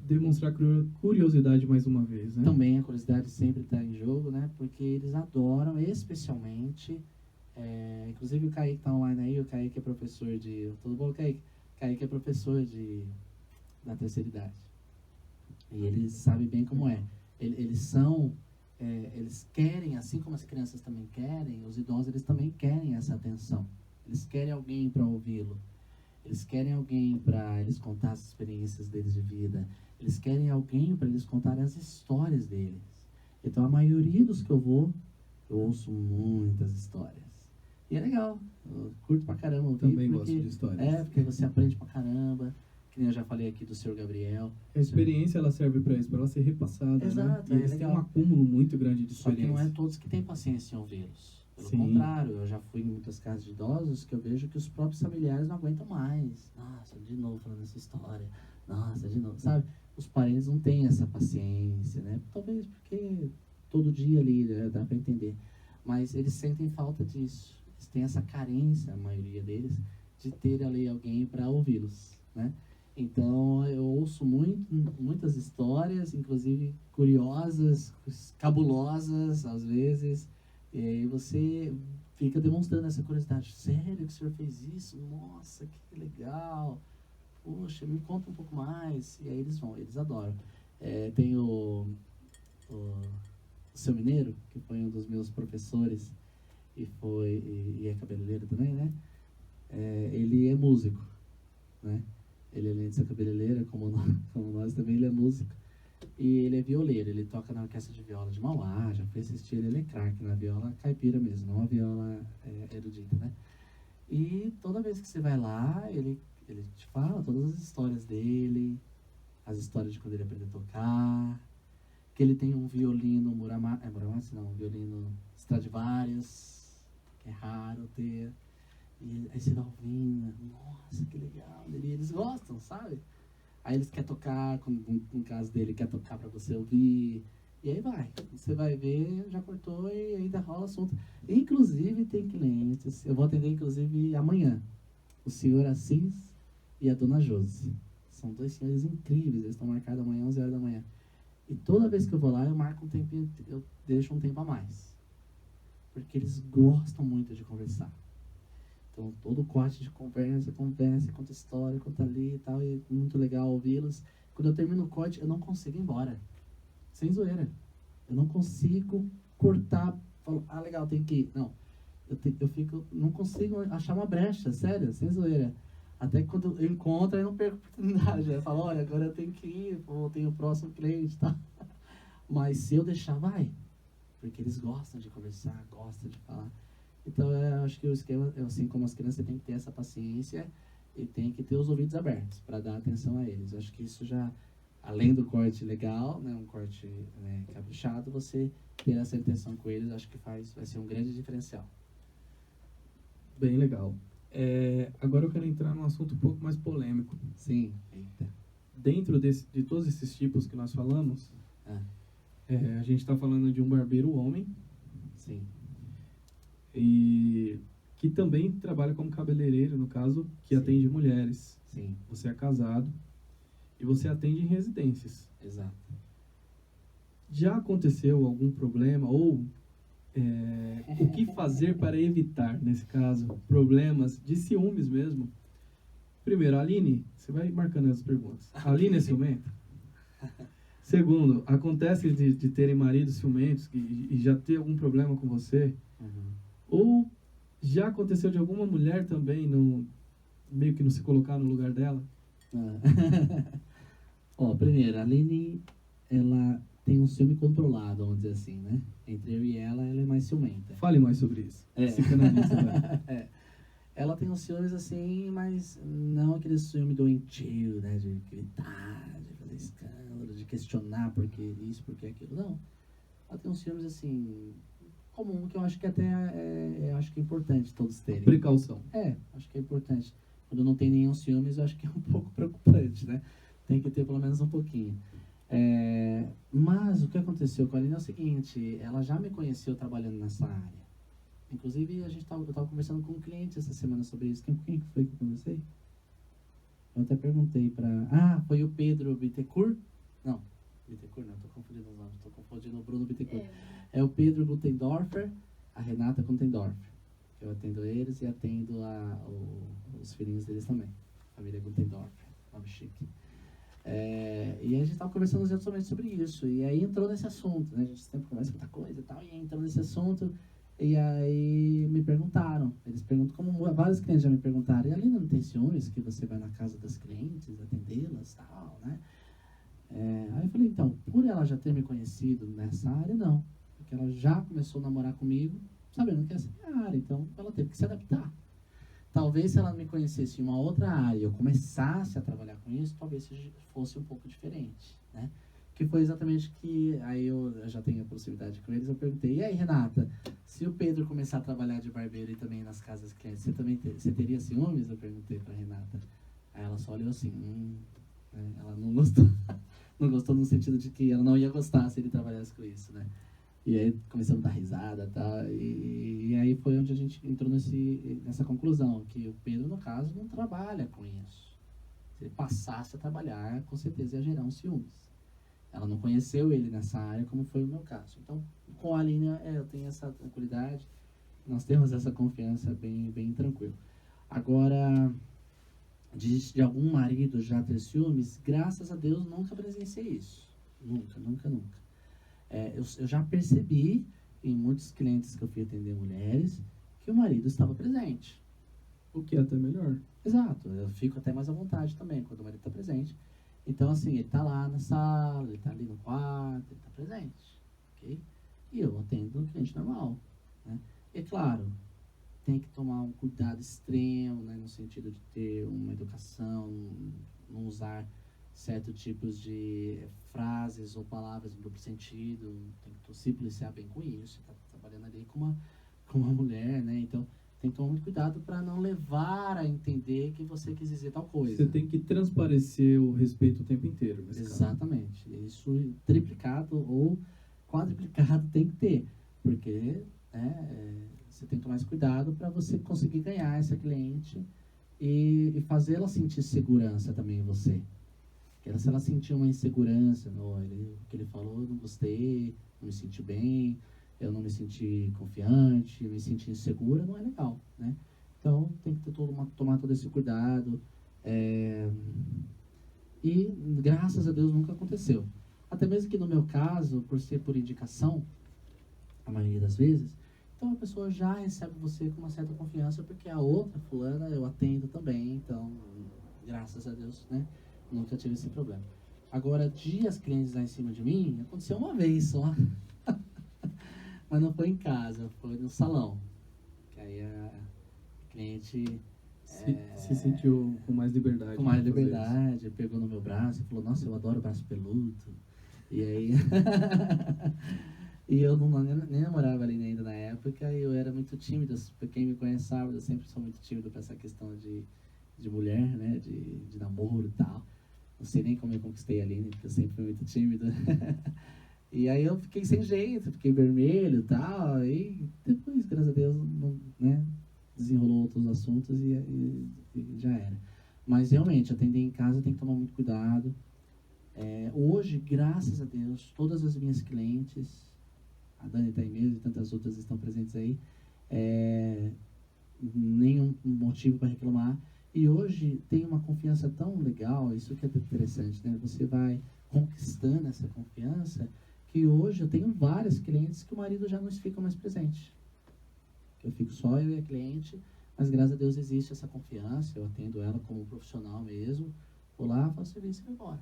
Demonstrar curiosidade mais uma vez, né? Também a curiosidade sempre está em jogo, né? Porque eles adoram, especialmente... inclusive o Kaique está online aí, o Kaique é professor de... Tudo bom, Kaique? Kaique é professor da terceira idade. E ele sabe bem como é. Eles são... eles querem, assim como as crianças também querem, os idosos eles também querem essa atenção. Eles querem alguém para ouvi-lo. Eles querem alguém para eles contar as experiências deles de vida. Eles querem alguém para eles contarem as histórias deles. Então, a maioria dos que eu ouço muitas histórias. E é legal. Eu curto pra caramba ouvir. Também gosto de histórias. Porque você aprende pra caramba. Que nem eu já falei aqui do Sr. Gabriel. A experiência, ela serve para isso, para ela ser repassada, Exato, né? E eles têm um acúmulo muito grande de Só que experiência. não é todos que têm paciência em ouvi-los. Pelo Sim. contrário, eu já fui em muitas casas de idosos que eu vejo que os próprios familiares não aguentam mais. Nossa, de novo falando essa história. Nossa, de novo, sabe? Os parentes não têm essa paciência, né? Talvez porque todo dia ali, né, dá para entender. Mas eles sentem falta disso. Eles têm essa carência, a maioria deles, de ter ali alguém para ouvi-los, né? Então, eu ouço muitas histórias, inclusive curiosas, cabulosas, às vezes, E aí você fica demonstrando essa curiosidade. Sério que o senhor fez isso? Nossa, que legal. Poxa, me conta um pouco mais. E aí eles vão, eles adoram. Tem o Seu Mineiro, que foi um dos meus professores e é cabeleireiro também, né? Ele é músico, né? Ele, além de ser cabeleireiro, como nós também, ele é músico. E ele é violeiro, ele toca na orquestra de viola de Mauá, já foi assistir, ele é craque na viola caipira mesmo, não a viola erudita, né? E toda vez que você vai lá, ele te fala todas as histórias dele, as histórias de quando ele aprendeu a tocar, que ele tem um violino Muramasa não, um violino Stradivarius, que é raro ter. E aí você vai ouvindo, nossa, que legal, e eles gostam, sabe? Aí eles querem tocar, no caso dele, quer tocar pra você ouvir, e aí vai. Você vai ver, já cortou e ainda rola assunto. Inclusive tem clientes, eu vou atender inclusive amanhã, o senhor Assis e a dona Josi. São 2 senhores incríveis, eles estão marcados amanhã, 11 horas da manhã. E toda vez que eu vou lá, eu marco um tempinho, eu deixo um tempo a mais. Porque eles gostam muito de conversar. Então, todo o corte de conversa, conta história, conta ali e tal, e é muito legal ouvi-los. Quando eu termino o corte, eu não consigo ir embora. Sem zoeira. Eu não consigo cortar, falo, legal, tem que ir. Não. Eu fico, não consigo achar uma brecha, sério, sem zoeira. Até que quando eu encontro, eu não perco a oportunidade. Eu falo, olha, agora eu tenho que ir, eu tenho o próximo cliente, tá? Mas se eu deixar, vai. Porque eles gostam de conversar, gostam de falar. Então, eu acho que o esquema, assim como as crianças, tem que ter essa paciência e tem que ter os ouvidos abertos para dar atenção a eles. Eu acho que isso já, além do corte legal, né, um corte caprichado, você ter essa intenção com eles, acho que vai ser um grande diferencial. Bem legal. Agora eu quero entrar num assunto um pouco mais polêmico. Sim. Eita. Dentro de todos esses tipos que nós falamos, a gente está falando de um barbeiro homem. Sim. E que também trabalha como cabeleireiro, no caso, que Sim. atende mulheres. Sim. Você é casado e você atende em residências. Exato. Já aconteceu algum problema ou o que fazer para evitar, nesse caso, problemas de ciúmes mesmo? Primeiro, Aline, você vai marcando as perguntas. A Aline é ciumenta? Segundo, acontece de terem maridos ciumentos e já ter algum problema com você? Uhum. Ou já aconteceu de alguma mulher também meio que não se colocar no lugar dela? Primeiro, a Aline, ela tem um ciúme controlado, vamos dizer assim, né? Entre eu e ela é mais ciumenta. Fale mais sobre isso. Psicanalista, vai. Ela tem uns ciúmes assim, mas não aquele ciúme doentio, né? De gritar, de fazer escândalo, de questionar por que isso, por que aquilo. Não. Ela tem uns ciúmes assim, comum, que eu acho que até acho que é importante todos terem. Precaução. Acho que é importante. Quando não tem nenhum ciúmes, eu acho que é um pouco preocupante, né? Tem que ter pelo menos um pouquinho. Mas o que aconteceu com a Aline é o seguinte, ela já me conheceu trabalhando nessa área. Inclusive, eu estava conversando com um cliente essa semana sobre isso. Quem foi que eu conversei? Eu até perguntei para... foi o Pedro Bittencourt? Não, Bittencourt não, estou confundindo os nomes, estou confundindo o Bruno Bittencourt. É o Pedro Gutendorfer, a Renata Gutendorfer. Eu atendo eles e atendo os filhinhos deles também. Família Gutendorfer, nome chique. E a gente estava conversando exatamente sobre isso. E aí entrou nesse assunto, né? A gente sempre conversa muita coisa e tal. E aí entrou nesse assunto. E aí me perguntaram. Eles perguntam, como vários clientes já me perguntaram. E a Aline não tem ciúmes que você vai na casa das clientes, atendê-las e tal, né? Aí eu falei, então, por ela já ter me conhecido nessa área, não. Porque ela já começou a namorar comigo, sabendo que essa é a área. Então, ela teve que se adaptar. Talvez se ela me conhecesse em uma outra área e eu começasse a trabalhar com isso, talvez fosse um pouco diferente, né? Que foi exatamente que aí eu já tenho a possibilidade com eles, eu perguntei, e aí, Renata, se o Pedro começar a trabalhar de barbeiro e também nas casas clientes, você teria ciúmes? Eu perguntei pra Renata. Aí ela só olhou assim, né? Ela não gostou, não gostou no sentido de que ela não ia gostar se ele trabalhasse com isso, né? E aí começamos a dar risada, tá? E aí foi onde a gente entrou nessa conclusão, que o Pedro, no caso, não trabalha com isso. Se ele passasse a trabalhar, com certeza ia gerar uns ciúmes. Ela não conheceu ele nessa área, como foi o meu caso. Então, com a Aline, eu tenho essa tranquilidade, nós temos essa confiança bem, bem tranquilo. Agora, de algum marido já ter ciúmes, graças a Deus, nunca presenciei isso. Nunca, nunca, nunca. Eu já percebi, em muitos clientes que eu fui atender mulheres, que o marido estava presente. O que é até melhor. Exato, eu fico até mais à vontade também, quando o marido está presente. Então, assim, ele está lá na sala, ele está ali no quarto, ele está presente, ok? E eu atendo um cliente normal, né? E, claro, tem que tomar um cuidado extremo, né, no sentido de ter uma educação, não usar certos tipos de frases ou palavras em duplo sentido, tem que se policiar bem com isso, está trabalhando ali com uma mulher, né? Então, tem que tomar muito cuidado para não levar a entender que você quis dizer tal coisa. Você tem que transparecer o respeito o tempo inteiro. Exatamente. Isso triplicado ou quadruplicado tem que ter. Porque você tem que tomar esse cuidado para você conseguir ganhar essa cliente e fazê-la sentir segurança também em você. Porque se ela sentir uma insegurança, o que ele falou, eu não gostei, não me senti bem, eu não me senti confiante, me senti insegura, não é legal, né? Então, tem que tomar todo esse cuidado. E, graças a Deus, nunca aconteceu. Até mesmo que no meu caso, por ser por indicação, a maioria das vezes, então a pessoa já recebe você com uma certa confiança, porque a outra fulana eu atendo também, então, graças a Deus, né? Nunca tive esse problema. Agora, as clientes lá em cima de mim, aconteceu uma vez só. Mas não foi em casa, foi no salão. Que aí a cliente se sentiu com mais liberdade. Com mais liberdade, pegou no meu braço e falou, nossa, eu adoro braço peludo. E aí... e eu nem namorava ali ainda na época, e eu era muito tímido. Quem me conhece sabe, eu sempre sou muito tímido para essa questão de mulher, né? De namoro e tal. Não sei nem como eu conquistei a Aline, porque eu sempre fui muito tímido. E aí eu fiquei sem jeito, fiquei vermelho e tal, e depois, graças a Deus, né, desenrolou outros assuntos e já era. Mas realmente, atender em casa tem que tomar muito cuidado. Hoje, graças a Deus, todas as minhas clientes, a Dani está aí mesmo e tantas outras estão presentes aí, nenhum motivo para reclamar. E hoje tem uma confiança tão legal, isso que é interessante, né? Você vai conquistando essa confiança, que hoje eu tenho várias clientes que o marido já não fica mais presente. Eu fico só eu e a cliente, mas graças a Deus existe essa confiança, eu atendo ela como profissional mesmo, vou lá, faço serviço e vou embora.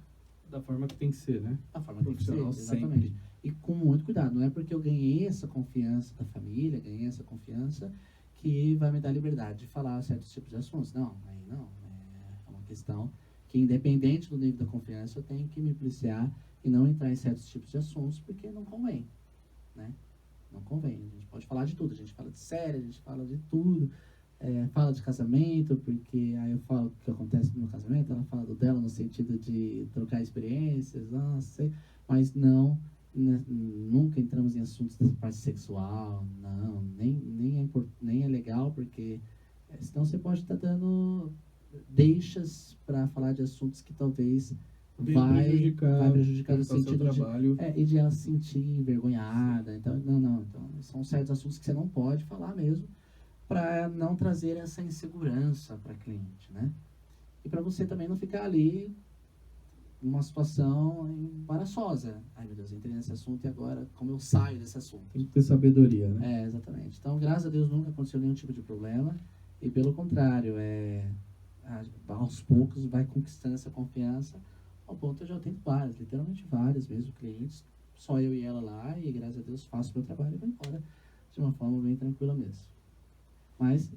Da forma que tem que ser, né? Da forma que tem que ser, exatamente. Sempre. E com muito cuidado, não é porque eu ganhei essa confiança da família, ganhei essa confiança, que vai me dar liberdade de falar certos tipos de assuntos. Não, aí não. É uma questão que, independente do nível da confiança, eu tenho que me policiar e não entrar em certos tipos de assuntos, porque não convém, né? Não convém. A gente pode falar de tudo. A gente fala de série, a gente fala de tudo. Fala de casamento, porque aí eu falo o que acontece no meu casamento, ela fala do dela no sentido de trocar experiências, não sei, mas não, nunca entramos em assuntos da parte sexual, não, nem é legal, porque senão você pode estar dando deixas para falar de assuntos que talvez vai prejudicar no sentido e de ela se sentir envergonhada. Então, então são certos assuntos que você não pode falar mesmo, para não trazer essa insegurança para a cliente, né? E para você também não ficar ali numa situação embaraçosa. Ai, meu Deus, entrei nesse assunto e agora como eu saio desse assunto? Tem que ter sabedoria, né? Exatamente. Então, graças a Deus, nunca aconteceu nenhum tipo de problema. E pelo contrário, aos poucos vai conquistando essa confiança, ao ponto eu já tenho várias, literalmente várias mesmo, clientes, só eu e ela lá, e graças a Deus faço o meu trabalho e vou embora de uma forma bem tranquila mesmo. Mas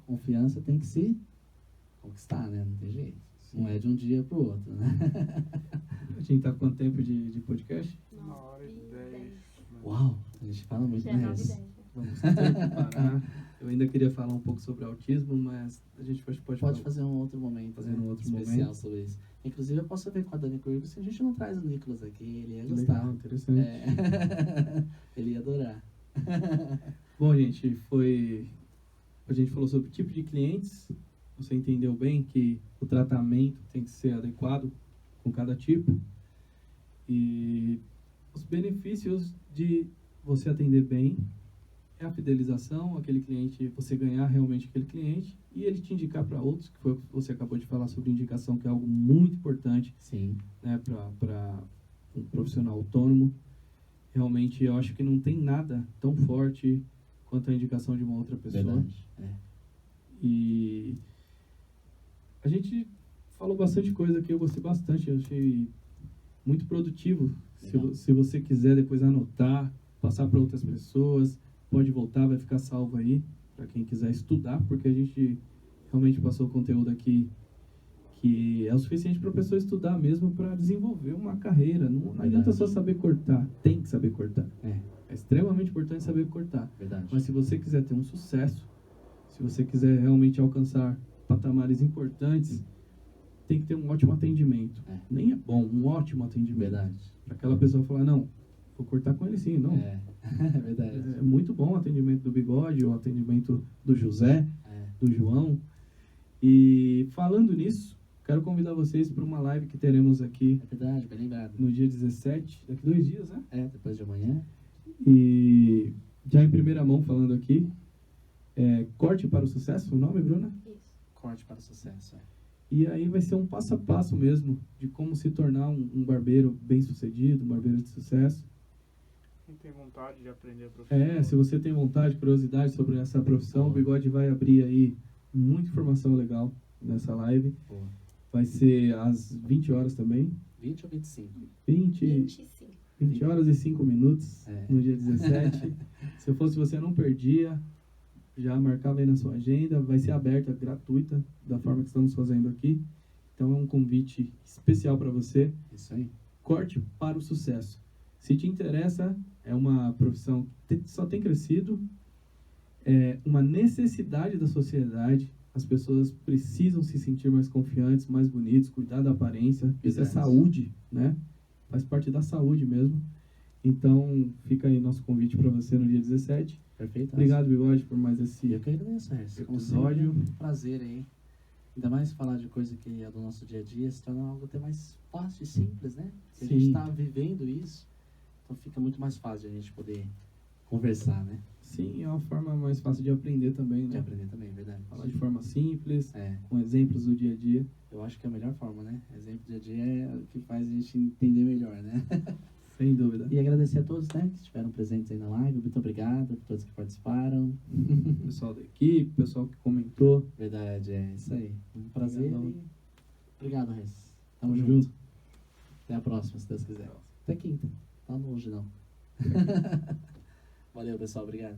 confiança tem que se conquistar, né? Não tem jeito. Sim. Não é de um dia pro outro, né? A gente tá com quanto tempo de podcast? 1h10. Uau, a gente fala muito, né? Vamos ter que parar. Eu ainda queria falar um pouco sobre autismo, mas a gente pode fazer um outro momento, especial sobre isso. Inclusive, eu posso ver com a Dani Curvo se a gente não traz o Nicolas aqui, ele ia gostar. Legal, interessante. Ele ia adorar. Bom, gente, a gente falou sobre o tipo de clientes. Você entendeu bem que o tratamento tem que ser adequado com cada tipo. E os benefícios de você atender bem é a fidelização, aquele cliente, você ganhar realmente aquele cliente e ele te indicar para outros, que foi o que você acabou de falar sobre indicação, que é algo muito importante, Sim. né, para um profissional autônomo. Realmente, eu acho que não tem nada tão forte quanto a indicação de uma outra pessoa. Verdade. E a gente falou bastante coisa aqui, eu gostei bastante, eu achei muito produtivo. Se você quiser depois anotar, passar para outras pessoas, pode voltar, vai ficar salvo aí, para quem quiser estudar, porque a gente realmente passou conteúdo aqui que é o suficiente para a pessoa estudar mesmo para desenvolver uma carreira. Não adianta só saber cortar, tem que saber cortar. É extremamente importante saber cortar. Verdade. Mas se você quiser ter um sucesso, se você quiser realmente alcançar patamares importantes, tem que ter um ótimo atendimento. Nem é bom, um ótimo atendimento. Verdade. Para aquela pessoa falar, não, vou cortar com ele sim, não. É verdade. É muito bom o atendimento do Bigode, o atendimento do José, do João. E falando nisso, quero convidar vocês para uma live que teremos aqui. É verdade, bem lembrado. No dia 17, daqui 2 dias, né? Depois de amanhã. E já em primeira mão falando aqui, Corte para o Sucesso, o nome, Bruna? Isso. Corte para o Sucesso. E aí vai ser um passo a passo mesmo de como se tornar um barbeiro bem sucedido, um barbeiro de sucesso. Quem tem vontade de aprender a profissão. Se você tem vontade, curiosidade sobre essa profissão, o Bigode vai abrir aí muita informação legal nessa live. Boa. Vai ser às 20 horas também. 20 ou 25? 20 horas e 5 minutos no dia 17. Se eu fosse você, não perdia. Já marcava aí na sua agenda. Vai ser aberta, gratuita, da forma que estamos fazendo aqui. Então é um convite especial para você. Isso aí. Corte para o Sucesso. Se te interessa, é uma profissão que só tem crescido. É uma necessidade da sociedade. As pessoas precisam se sentir mais confiantes, mais bonitos, cuidar da aparência. Isso é saúde, né? Faz parte da saúde mesmo. Então, fica aí nosso convite para você no dia 17. Perfeito. Obrigado, Bigode, por mais esse Eu que agradeço, episódio. Um prazer aí. Ainda mais falar de coisa que é do nosso dia a dia, se torna algo até mais fácil e simples, né? Porque a gente está vivendo isso, então fica muito mais fácil a gente poder conversar, né? Sim, é uma forma mais fácil de aprender também, né? De aprender também, verdade. Falar de forma simples, com exemplos do dia a dia. Eu acho que é a melhor forma, né? Exemplo do dia a dia é o que faz a gente entender melhor, né? Sem dúvida. E agradecer a todos, né, que estiveram presentes aí na live. Muito obrigado a todos que participaram. Pessoal da equipe, pessoal que comentou. Verdade, é isso aí. Um prazer. Obrigado, Reis. Tamo Tamo junto. Até a próxima, se Deus quiser. Até quinta. Tá longe, não. Valeu, pessoal. Obrigado.